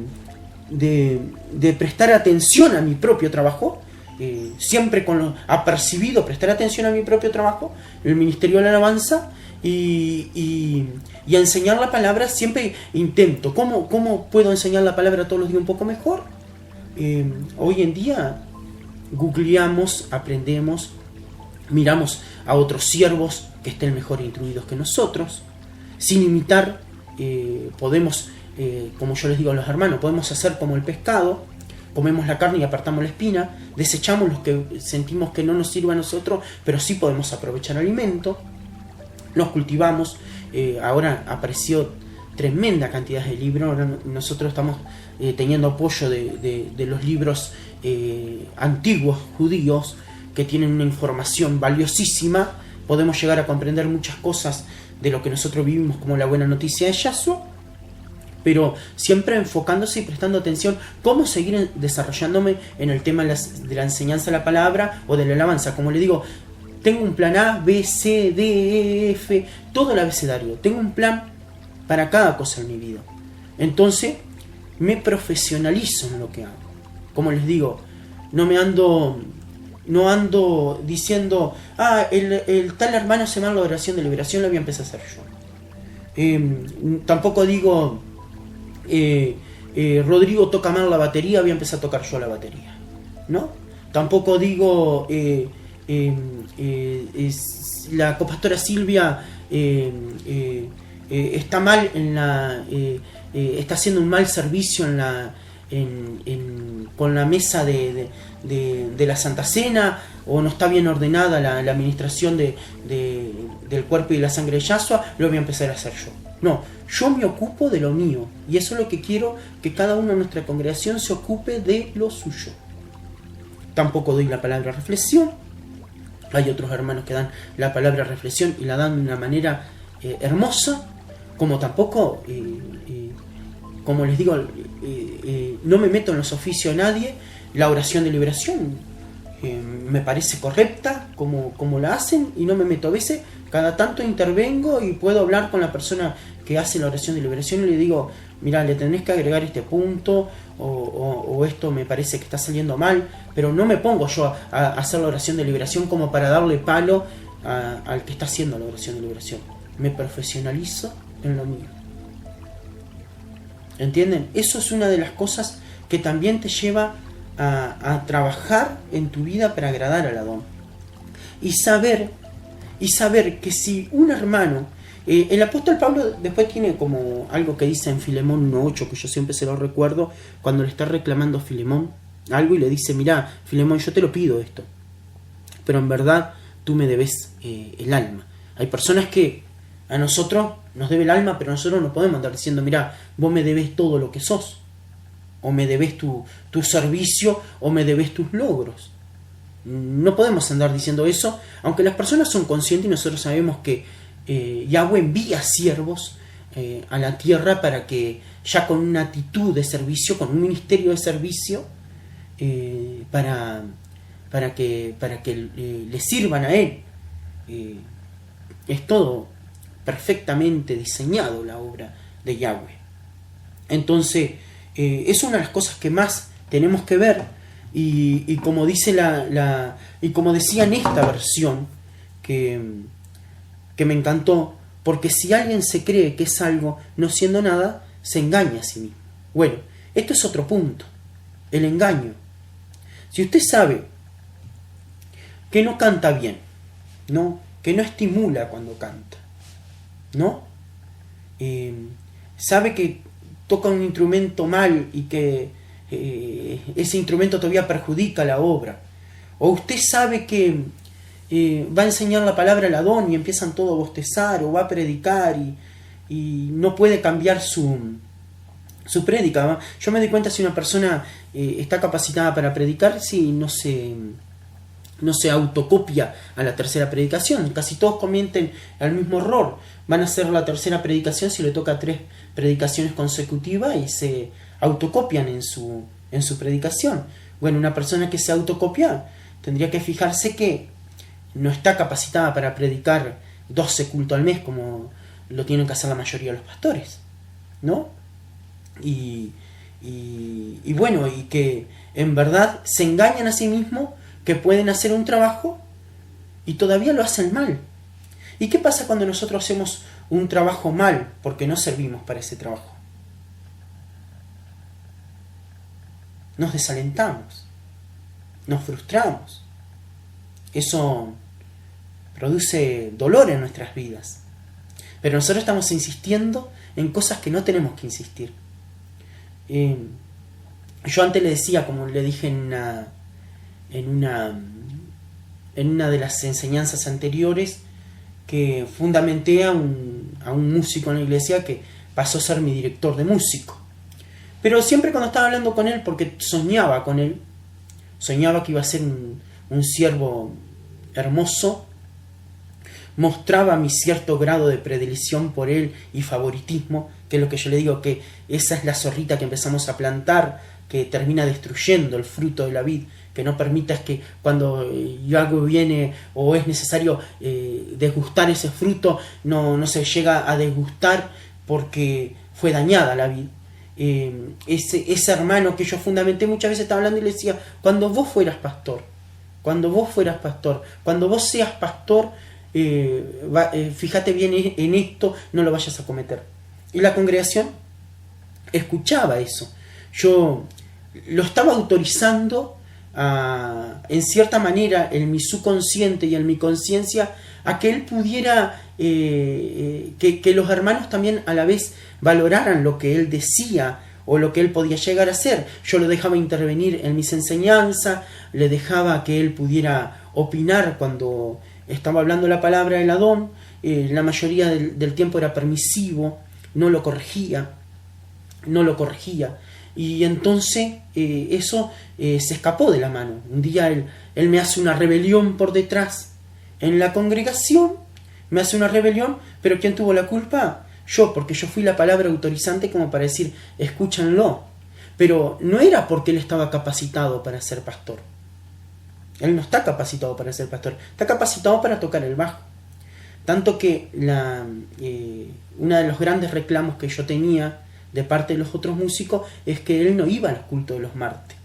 prestar atención a mi propio trabajo, siempre con lo apercibido, prestar atención a mi propio trabajo, el ministerio de la alabanza, y a enseñar la palabra. Siempre intento, ¿cómo puedo enseñar la palabra todos los días un poco mejor? Hoy en día googleamos, aprendemos, miramos a otros siervos que estén mejor instruidos que nosotros, sin imitar. Podemos, como yo les digo a los hermanos, podemos hacer como el pescado: comemos la carne y apartamos la espina, desechamos los que sentimos que no nos sirve a nosotros, pero sí podemos aprovechar alimento, los cultivamos. Ahora apareció tremenda cantidad de libros. Ahora nosotros estamos teniendo apoyo de los libros antiguos judíos, que tienen una información valiosísima. Podemos llegar a comprender muchas cosas de lo que nosotros vivimos como la buena noticia de Yahshua, pero siempre enfocándose y prestando atención cómo seguir desarrollándome en el tema de la enseñanza de la palabra o de la alabanza. Como le digo, tengo un plan A, B, C, D, E, F, todo el abecedario. Tengo un plan para cada cosa en mi vida. Entonces me profesionalizo en lo que hago. Como les digo, no ando diciendo, el tal hermano se llama la oración de liberación, la voy a empezar a hacer yo. Tampoco digo, Rodrigo toca mal la batería, voy a empezar a tocar yo la batería, ¿no? Tampoco digo, la copastora Silvia está mal está haciendo un mal servicio con la mesa de la Santa Cena, o no está bien ordenada la administración del cuerpo y la sangre de Yahshua, lo voy a empezar a hacer yo. No, yo me ocupo de lo mío, y eso es lo que quiero, que cada uno de nuestra congregación se ocupe de lo suyo. tampoco doy la palabra reflexión. Hay otros hermanos que dan la palabra reflexión y la dan de una manera hermosa, como tampoco, como les digo, no me meto en los oficios de nadie. La oración de liberación me parece correcta como la hacen y no me meto. A veces cada tanto intervengo y puedo hablar con la persona que hace la oración de liberación y le digo, mira, le tenés que agregar este punto o esto me parece que está saliendo mal, pero no me pongo yo a hacer la oración de liberación como para darle palo al que está haciendo la oración de liberación. Me profesionalizo en lo mío. ¿Entienden? Eso es una de las cosas que también te lleva a trabajar en tu vida para agradar al Adón. Y saber que si un hermano, el apóstol Pablo después tiene como algo que dice en Filemón 1:8, que yo siempre se lo recuerdo, cuando le está reclamando a Filemón algo y le dice, mirá, Filemón, yo te lo pido esto, pero en verdad tú me debes el alma. Hay personas que a nosotros nos debe el alma, pero nosotros no podemos andar diciendo, mirá, vos me debes todo lo que sos, o me debes tu servicio, o me debes tus logros. No podemos andar diciendo eso, aunque las personas son conscientes y nosotros sabemos que Yahweh envía siervos a la tierra para que ya con una actitud de servicio, con un ministerio de servicio, para que le sirvan a Él. Es todo perfectamente diseñado la obra de Yahweh. Entonces, es una de las cosas que más tenemos que ver, y como dice y como decía en esta versión que me encantó, porque si alguien se cree que es algo no siendo nada, se engaña a sí mismo. Bueno, esto es otro punto, el engaño. Si usted sabe que no canta bien, ¿no? Que no estimula cuando canta, ¿no? Sabe que toca un instrumento mal y que ese instrumento todavía perjudica la obra, o usted sabe que va a enseñar la palabra al Adón y empiezan todos a bostezar, o va a predicar y no puede cambiar su prédica. Yo me doy cuenta si una persona está capacitada para predicar si no se autocopia a la tercera predicación. Casi todos cometen el mismo error. Van a hacer la tercera predicación si le toca 3 predicaciones consecutivas y se autocopian en su predicación. Bueno, una persona que se autocopia tendría que fijarse que no está capacitada para predicar 12 cultos al mes como lo tienen que hacer la mayoría de los pastores, ¿no? Y bueno, y que en verdad se engañan a sí mismos, que pueden hacer un trabajo y todavía lo hacen mal. ¿Y qué pasa cuando nosotros hacemos un trabajo mal porque no servimos para ese trabajo? Nos desalentamos, nos frustramos. Eso produce dolor en nuestras vidas. Pero nosotros estamos insistiendo en cosas que no tenemos que insistir. Yo antes le decía, como le dije en una de las enseñanzas anteriores, que fundamenté a un músico en la iglesia que pasó a ser mi director de músico. Pero siempre cuando estaba hablando con él, porque soñaba con él, soñaba que iba a ser un siervo hermoso, mostraba mi cierto grado de predilección por él y favoritismo, que es lo que yo le digo, que esa es la zorrita que empezamos a plantar, que termina destruyendo el fruto de la vid, que no permitas que cuando algo viene o es necesario degustar ese fruto, no se llega a degustar porque fue dañada la vid. Ese hermano que yo fundamenté muchas veces estaba hablando y le decía, cuando vos fueras pastor, cuando vos seas pastor, fíjate bien en esto, no lo vayas a cometer. Y la congregación escuchaba eso. Yo lo estaba autorizando en cierta manera en mi subconsciente y en mi conciencia a que él pudiera, que los hermanos también a la vez valoraran lo que él decía o lo que él podía llegar a hacer. Yo lo dejaba intervenir en mis enseñanzas, le dejaba que él pudiera opinar cuando estaba hablando la palabra del Adón. La mayoría del tiempo era permisivo, no lo corregía. y entonces eso se escapó de la mano. Un día él me hace una rebelión por detrás en la congregación, me hace una rebelión, pero ¿quién tuvo la culpa? Yo, porque yo fui la palabra autorizante como para decir, escúchanlo. Pero no era porque él estaba capacitado para ser pastor. Él no está capacitado para ser pastor, está capacitado para tocar el bajo. Tanto que uno de los grandes reclamos que yo tenía de parte de los otros músicos es que él no iba al culto de los martes.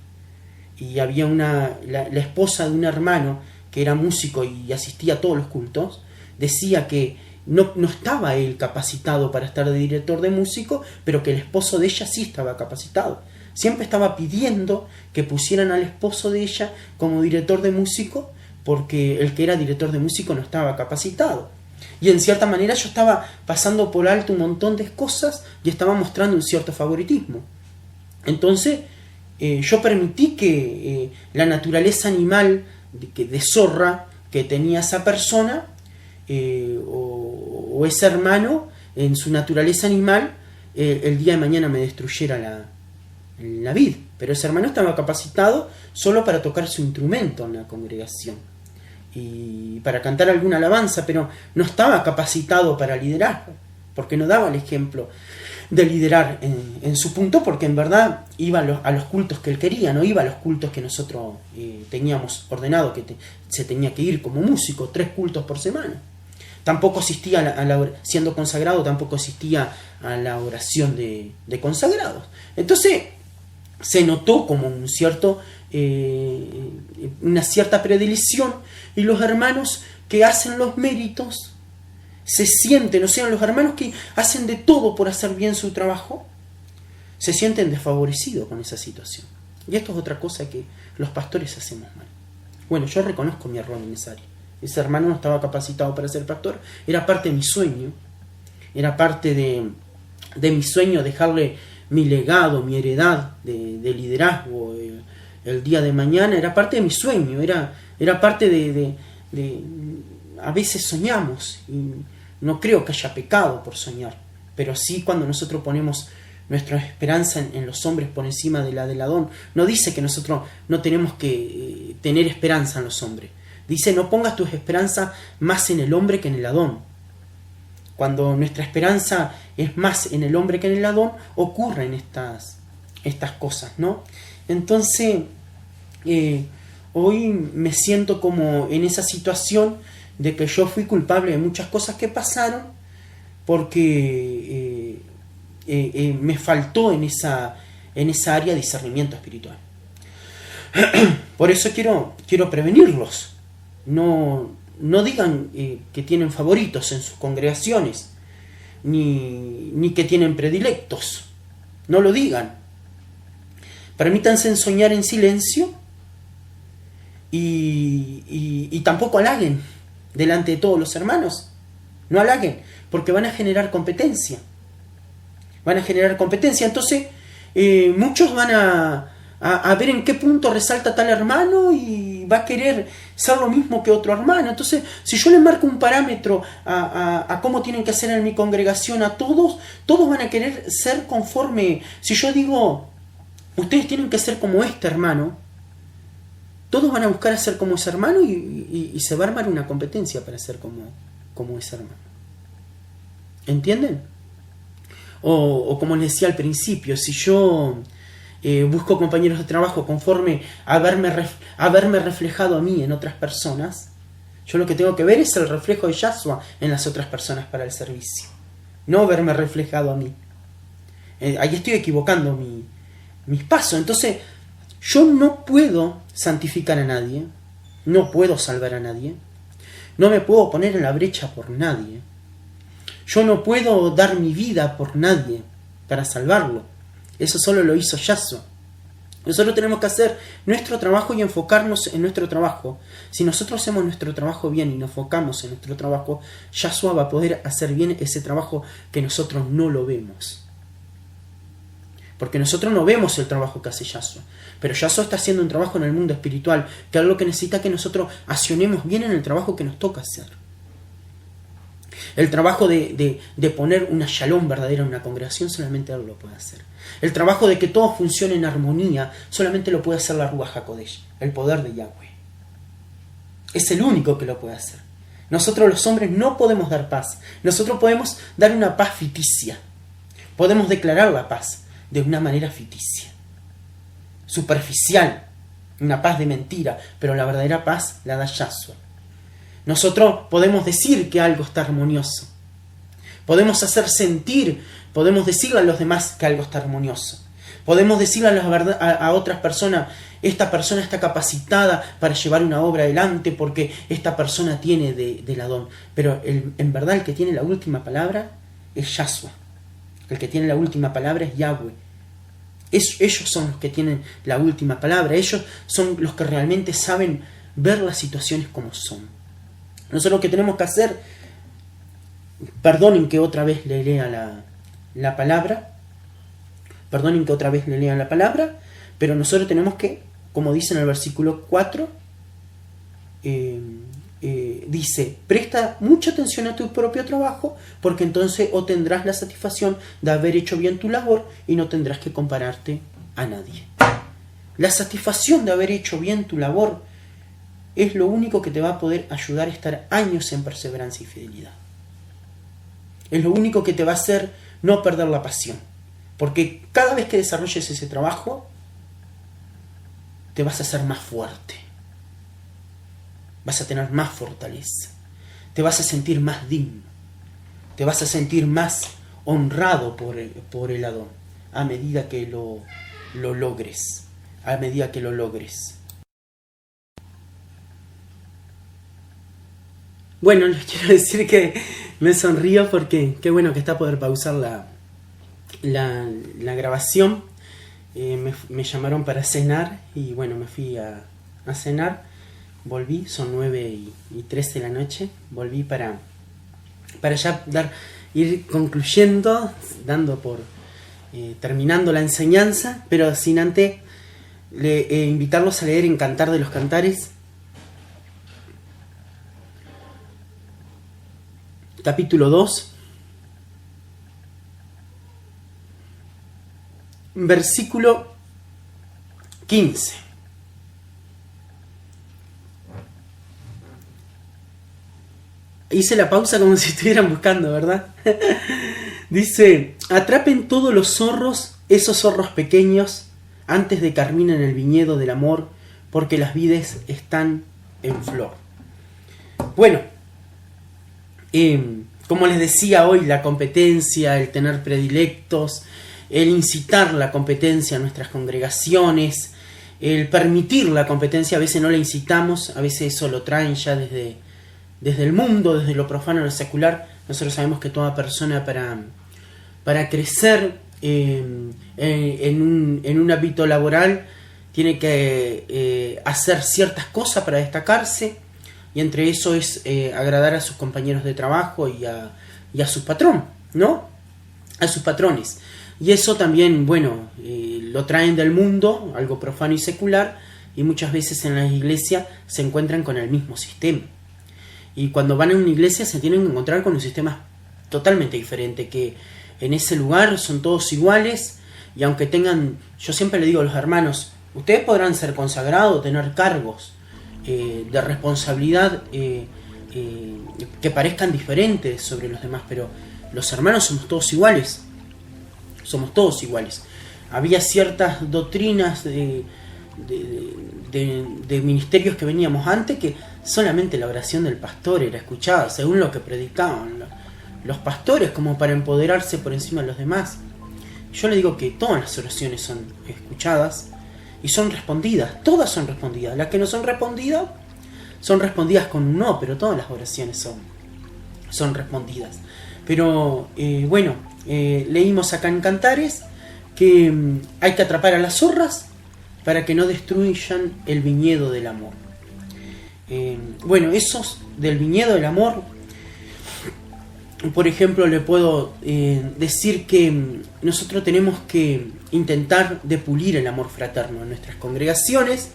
Y había la esposa de un hermano que era músico y asistía a todos los cultos, decía que no estaba él capacitado para estar de director de músico, pero que el esposo de ella sí estaba capacitado. Siempre estaba pidiendo que pusieran al esposo de ella como director de músico, porque el que era director de músico no estaba capacitado. Y en cierta manera yo estaba pasando por alto un montón de cosas y estaba mostrando un cierto favoritismo. Entonces yo permití que la naturaleza animal de zorra que tenía esa persona o ese hermano en su naturaleza animal el día de mañana me destruyera la vid. Pero ese hermano estaba capacitado solo para tocar su instrumento en la congregación y para cantar alguna alabanza, pero no estaba capacitado para liderar, porque no daba el ejemplo de liderar en su punto, porque en verdad iba a los cultos que él quería, no iba a los cultos que nosotros teníamos ordenado que se tenía que ir como músico, 3 cultos por semana. Tampoco asistía siendo consagrado, tampoco asistía a la oración de consagrados. Entonces se notó como una cierta predilección, y los hermanos que hacen los méritos se sienten, o sea, los hermanos que hacen de todo por hacer bien su trabajo, se sienten desfavorecidos con esa situación. Y esto es otra cosa que los pastores hacemos mal. Bueno, yo reconozco mi error en esa área. Ese hermano no estaba capacitado para ser pastor, era parte de mi sueño, era parte de mi sueño dejarle mi legado, mi heredad de liderazgo el día de mañana, era parte de mi sueño, era parte de a veces soñamos, y no creo que haya pecado por soñar, pero sí cuando nosotros ponemos nuestra esperanza en los hombres por encima de la del Adón. No dice que nosotros no tenemos que tener esperanza en los hombres, dice no pongas tu esperanza más en el hombre que en el Adón. Cuando nuestra esperanza es más en el hombre que en el Adón, ocurren estas cosas, ¿no? Entonces, hoy me siento como en esa situación de que yo fui culpable de muchas cosas que pasaron, porque me faltó en esa área discernimiento espiritual. Por eso quiero prevenirlos. No digan que tienen favoritos en sus congregaciones, ni que tienen predilectos. No lo digan. Permítanse soñar en silencio y tampoco halaguen delante de todos los hermanos. No halaguen, porque van a generar competencia. Entonces, muchos van a ver en qué punto resalta tal hermano y va a querer ser lo mismo que otro hermano. Entonces, si yo les marco un parámetro a cómo tienen que hacer en mi congregación a todos van a querer ser conforme. Si yo digo, ustedes tienen que ser como este hermano, todos van a buscar ser como ese hermano y se va a armar una competencia para ser como ese hermano. ¿Entienden? O como les decía al principio, si yo busco compañeros de trabajo conforme a verme reflejado a mí en otras personas, yo lo que tengo que ver es el reflejo de Yahshua en las otras personas para el servicio, no verme reflejado a mí. Ahí estoy equivocando mis pasos. Entonces yo no puedo santificar a nadie, no puedo salvar a nadie, no me puedo poner en la brecha por nadie, yo no puedo dar mi vida por nadie para salvarlo. Eso solo lo hizo Yahshua. Nosotros tenemos que hacer nuestro trabajo y enfocarnos en nuestro trabajo. Si nosotros hacemos nuestro trabajo bien y nos enfocamos en nuestro trabajo, Yahshua va a poder hacer bien ese trabajo que nosotros no lo vemos. Porque nosotros no vemos el trabajo que hace Yahshua. Pero Yahshua está haciendo un trabajo en el mundo espiritual, que es algo que necesita que nosotros accionemos bien en el trabajo que nos toca hacer. El trabajo de poner una shalom verdadera en una congregación, solamente Él lo puede hacer. El trabajo de que todo funcione en armonía, solamente lo puede hacer la Ruach HaKodesh, el poder de Yahweh. Es el único que lo puede hacer. Nosotros los hombres no podemos dar paz. Nosotros podemos dar una paz ficticia. Podemos declarar la paz de una manera ficticia, superficial, una paz de mentira, pero la verdadera paz la da Yahshua. Nosotros podemos decir que algo está armonioso. Podemos hacer sentir, podemos decirle a los demás que algo está armonioso. Podemos decirle a otras personas, esta persona está capacitada para llevar una obra adelante porque esta persona tiene del Adón. Pero en verdad el que tiene la última palabra es Yahshua. El que tiene la última palabra es Yahweh. Ellos son los que tienen la última palabra. Ellos son los que realmente saben ver las situaciones como son. Nosotros lo que tenemos que hacer, perdonen que otra vez le lea la palabra, pero nosotros tenemos que, como dice en el versículo 4, dice, presta mucha atención a tu propio trabajo, porque entonces obtendrás la satisfacción de haber hecho bien tu labor y no tendrás que compararte a nadie. La satisfacción de haber hecho bien tu labor es lo único que te va a poder ayudar a estar años en perseverancia y fidelidad. Es lo único que te va a hacer no perder la pasión. Porque cada vez que desarrolles ese trabajo, te vas a hacer más fuerte. Vas a tener más fortaleza. Te vas a sentir más digno. Te vas a sentir más honrado por el Adón. A medida que lo logres. A medida que lo logres. Bueno, les quiero decir que me sonrío porque qué bueno que está poder pausar la grabación. Me llamaron para cenar y bueno, me fui a cenar. Volví, son 9:13 de la noche. Volví para ya ir concluyendo, dando por terminando la enseñanza, pero sin antes invitarlos a leer en Cantar de los Cantares, capítulo 2, versículo 15. Hice la pausa como si estuvieran buscando, ¿verdad? Dice, atrapen todos los zorros, esos zorros pequeños, antes de que carminen el viñedo del amor, porque las vides están en flor. Bueno, como les decía hoy, la competencia, el tener predilectos, el incitar la competencia a nuestras congregaciones, el permitir la competencia, a veces no la incitamos, a veces eso lo traen ya desde el mundo, desde lo profano a lo secular. Nosotros sabemos que toda persona para crecer en un ámbito laboral tiene que hacer ciertas cosas para destacarse, y entre eso es agradar a sus compañeros de trabajo y a su patrón, ¿no? A sus patrones. Y eso también, bueno, lo traen del mundo, algo profano y secular, y muchas veces en las iglesias se encuentran con el mismo sistema. Y cuando van a una iglesia se tienen que encontrar con un sistema totalmente diferente, que en ese lugar son todos iguales, y aunque tengan, yo siempre le digo a los hermanos, ustedes podrán ser consagrados, tener cargos de responsabilidad que parezcan diferentes sobre los demás, pero los hermanos somos todos iguales. Somos todos iguales. Había ciertas doctrinas de ministerios que veníamos antes que solamente la oración del pastor era escuchada según lo que predicaban los pastores, como para empoderarse por encima de los demás. Yo le digo que todas las oraciones son escuchadas y son respondidas, todas son respondidas. Las que no son respondidas con un no, pero todas las oraciones son respondidas. Pero bueno, leímos acá en Cantares que hay que atrapar a las zorras para que no destruyan el viñedo del amor. Bueno, esos del viñedo del amor, por ejemplo, le puedo decir que nosotros tenemos que intentar depulir el amor fraterno en nuestras congregaciones,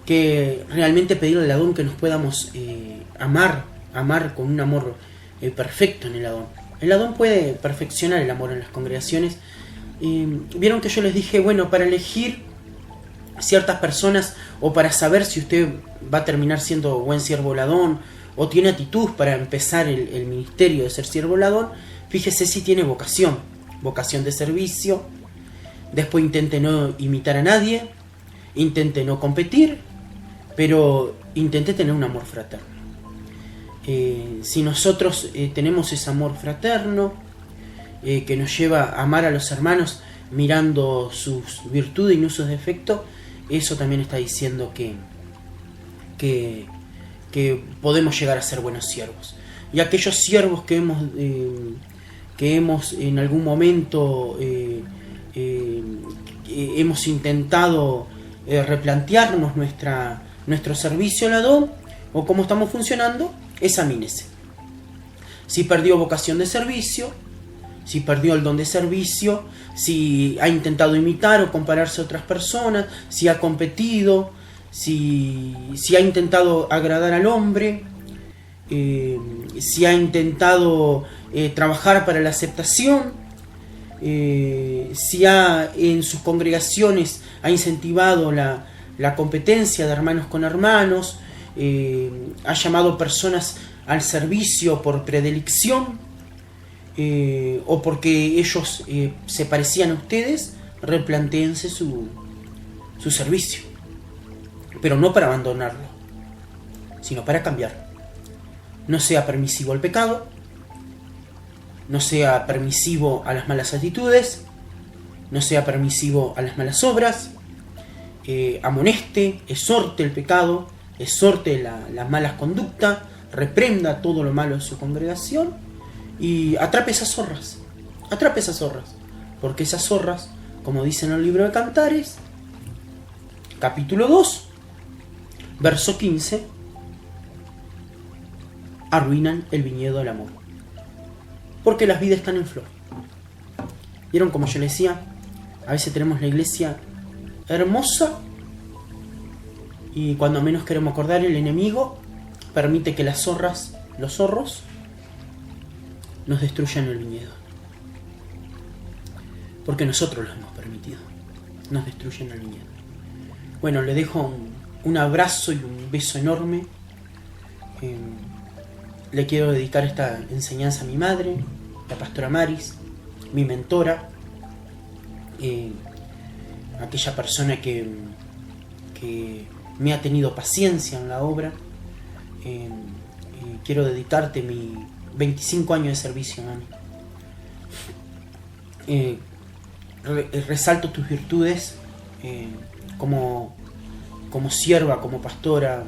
que realmente pedirle al Adón que nos podamos amar con un amor perfecto en el Adón. El Adón puede perfeccionar el amor en las congregaciones. Vieron que yo les dije, bueno, para elegir ciertas personas o para saber si usted va a terminar siendo buen siervo ladón o tiene actitud para empezar el ministerio de ser siervo ladón, fíjese si tiene vocación de servicio. Después intente no imitar a nadie, intente no competir, pero intente tener un amor fraterno. Si nosotros tenemos ese amor fraterno que nos lleva a amar a los hermanos mirando sus virtudes y no sus defectos, eso también está diciendo que podemos llegar a ser buenos siervos. Y aquellos siervos que hemos en algún momento hemos intentado replantearnos nuestro servicio al Adón o cómo estamos funcionando, examínese. Si perdió vocación de servicio, si perdió el don de servicio, si ha intentado imitar o compararse a otras personas, si ha competido, si ha intentado agradar al hombre, si ha intentado trabajar para la aceptación, si en sus congregaciones ha incentivado la competencia de hermanos con hermanos, ha llamado personas al servicio por predilección, o porque ellos se parecían a ustedes, replantéense su servicio, pero no para abandonarlo, sino para cambiar. No sea permisivo al pecado, no sea permisivo a las malas actitudes, no sea permisivo a las malas obras, amoneste, exhorte el pecado, exhorte las malas conductas, reprenda todo lo malo en su congregación y atrape esas zorras, porque esas zorras, como dice en el libro de Cantares, capítulo 2, verso 15, arruinan el viñedo del amor, porque las vidas están en flor. ¿Vieron? Como yo les decía, a veces tenemos la iglesia hermosa y cuando menos queremos acordar, el enemigo permite que las zorras, los zorros, nos destruyan el viñedo, porque nosotros lo hemos permitido, nos destruyen el viñedo. Bueno, le dejo un abrazo y un beso enorme. Le quiero dedicar esta enseñanza a mi madre, la pastora Maris, mi mentora, aquella persona que me ha tenido paciencia en la obra. Quiero dedicarte mi 25 años de servicio, mami. Resalto tus virtudes como sierva, como pastora,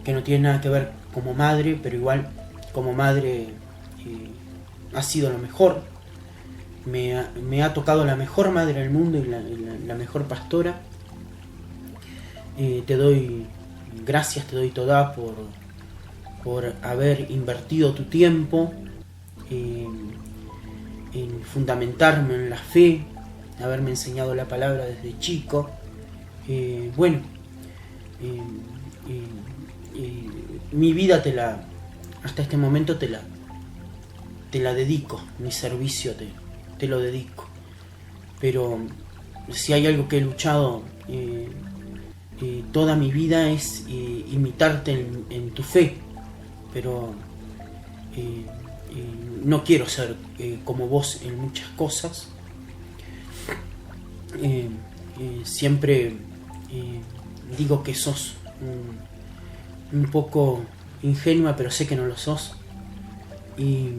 que no tiene nada que ver como madre, pero igual como madre ha sido lo mejor. Me ha tocado la mejor madre del mundo y la mejor pastora. Te doy gracias, te doy toda por haber invertido tu tiempo en fundamentarme en la fe, haberme enseñado la palabra desde chico. Mi vida hasta este momento te la dedico, mi servicio te lo dedico. Pero si hay algo que he luchado toda mi vida es imitarte en tu fe, pero no quiero ser como vos en muchas cosas. Siempre digo que sos un poco ingenua, pero sé que no lo sos, y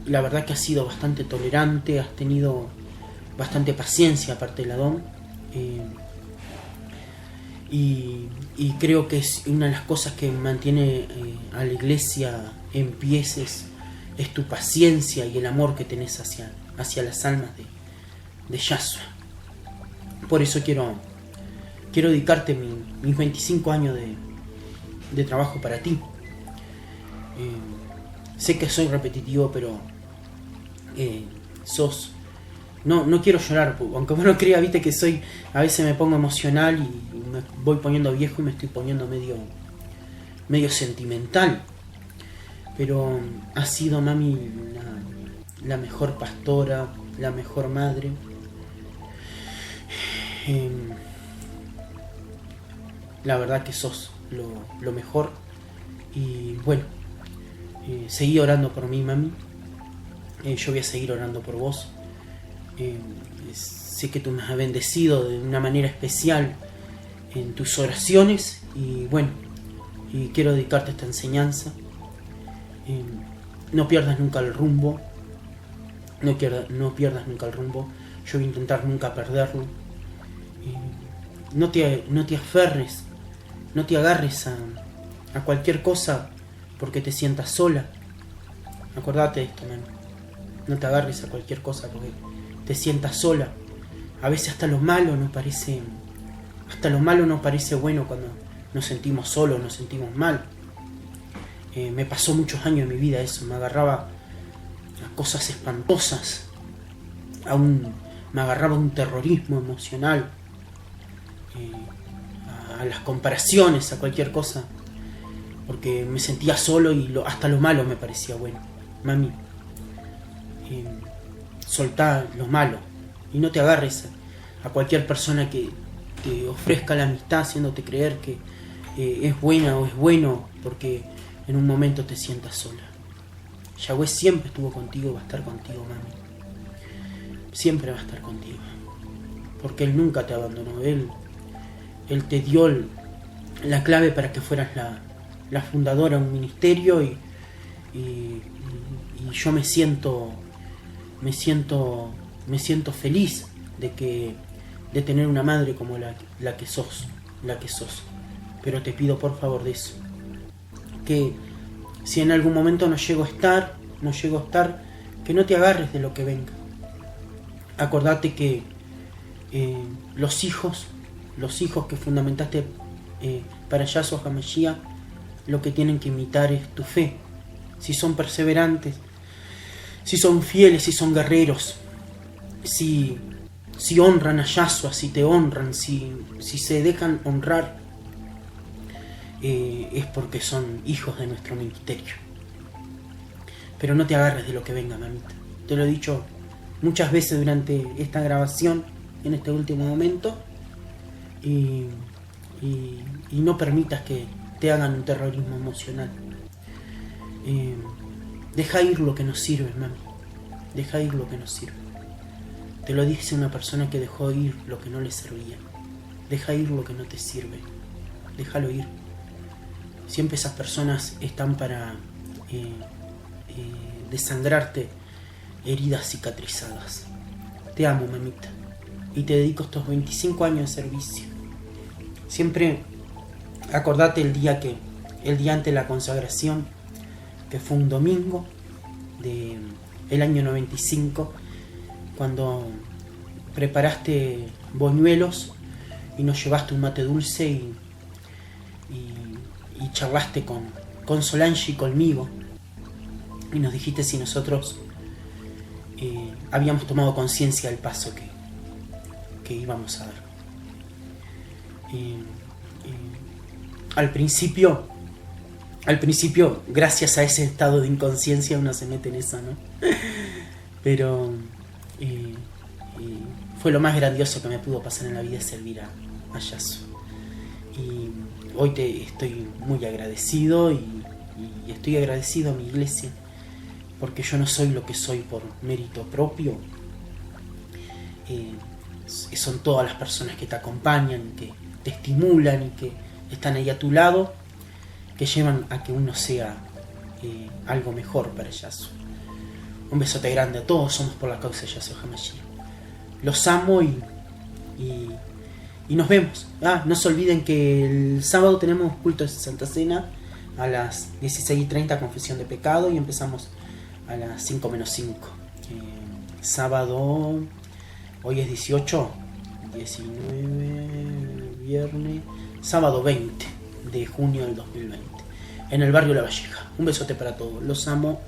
la verdad que has sido bastante tolerante, has tenido bastante paciencia aparte del Adón, y creo que es una de las cosas que mantiene a la iglesia en pie es tu paciencia y el amor que tenés hacia las almas de Yahshua. Por eso quiero dedicarte mis 25 años de trabajo para ti. Sé que soy repetitivo, pero no quiero llorar, aunque vos no creas, viste que a veces me pongo emocional y me voy poniendo viejo y me estoy poniendo medio sentimental. pero has sido, mami, la mejor pastora, la mejor madre. La verdad que sos lo mejor. Y bueno, seguí orando por mí, mami. Yo voy a seguir orando por vos. Sé que tú me has bendecido de una manera especial en tus oraciones. Y bueno, y quiero dedicarte esta enseñanza. No pierdas nunca el rumbo. No pierdas nunca el rumbo. Yo voy a intentar nunca perderlo. No te aferres, no te agarres a cualquier cosa porque te sientas sola. Acordate de esto, mami. No te agarres a cualquier cosa porque te sientas sola. A veces hasta lo malo nos parece bueno cuando nos sentimos solos, nos sentimos mal. Me pasó muchos años en mi vida eso. Me agarraba a cosas espantosas. Me agarraba a un terrorismo emocional. A las comparaciones, a cualquier cosa. Porque me sentía solo y hasta lo malo me parecía bueno. Mami, soltá lo malo y no te agarres a cualquier persona que te ofrezca la amistad haciéndote creer que es buena o es bueno porque en un momento te sientas sola. Yahweh siempre estuvo contigo, va a estar contigo, mami. Siempre va a estar contigo. Porque Él nunca te abandonó. Él te dio la clave para que fueras la fundadora de un ministerio y yo me siento feliz de tener una madre como la que sos. Pero te pido por favor de eso, que si en algún momento no llego a estar, que no te agarres de lo que venga. Acordate que los hijos que fundamentaste para Yahshua HaMashiach, lo que tienen que imitar es tu fe. Si son perseverantes, si son fieles, si son guerreros, si honran a Yahshua, si te honran, si se dejan honrar, es porque son hijos de nuestro ministerio. Pero no te agarres de lo que venga, mamita. Te lo he dicho muchas veces durante esta grabación, en este último momento, y no permitas que te hagan un terrorismo emocional. Deja ir lo que nos sirve, mami. Deja ir lo que nos sirve. Te lo dice una persona que dejó ir lo que no le servía. Deja ir lo que no te sirve. Déjalo ir. Siempre esas personas están para desangrarte heridas cicatrizadas. Te amo, mamita. Y te dedico estos 25 años de servicio. Siempre acordate el día antes de la consagración, que fue un domingo del año 95, cuando preparaste boñuelos y nos llevaste un mate dulce y charlaste con Solange y conmigo y nos dijiste si nosotros habíamos tomado conciencia del paso que íbamos a dar. Al principio, gracias a ese estado de inconsciencia uno se mete en eso, ¿no? Pero fue lo más grandioso que me pudo pasar en la vida, servir a Yahshua. Y hoy estoy muy agradecido y estoy agradecido a mi iglesia, porque yo no soy lo que soy por mérito propio. Son todas las personas que te acompañan, que te estimulan y que están ahí a tu lado, que llevan a que uno sea algo mejor para Yahshua. Un besote grande a todos, somos por la causa de Yahshua HaMashiach. Los amo y nos vemos. No se olviden que el sábado tenemos culto de Santa Cena a las 16:30, confesión de pecado, y empezamos a las 5 menos 5. Sábado, hoy es 18, 19, viernes, sábado 20 de junio del 2020, en el barrio La Valleja. Un besote para todos, los amo.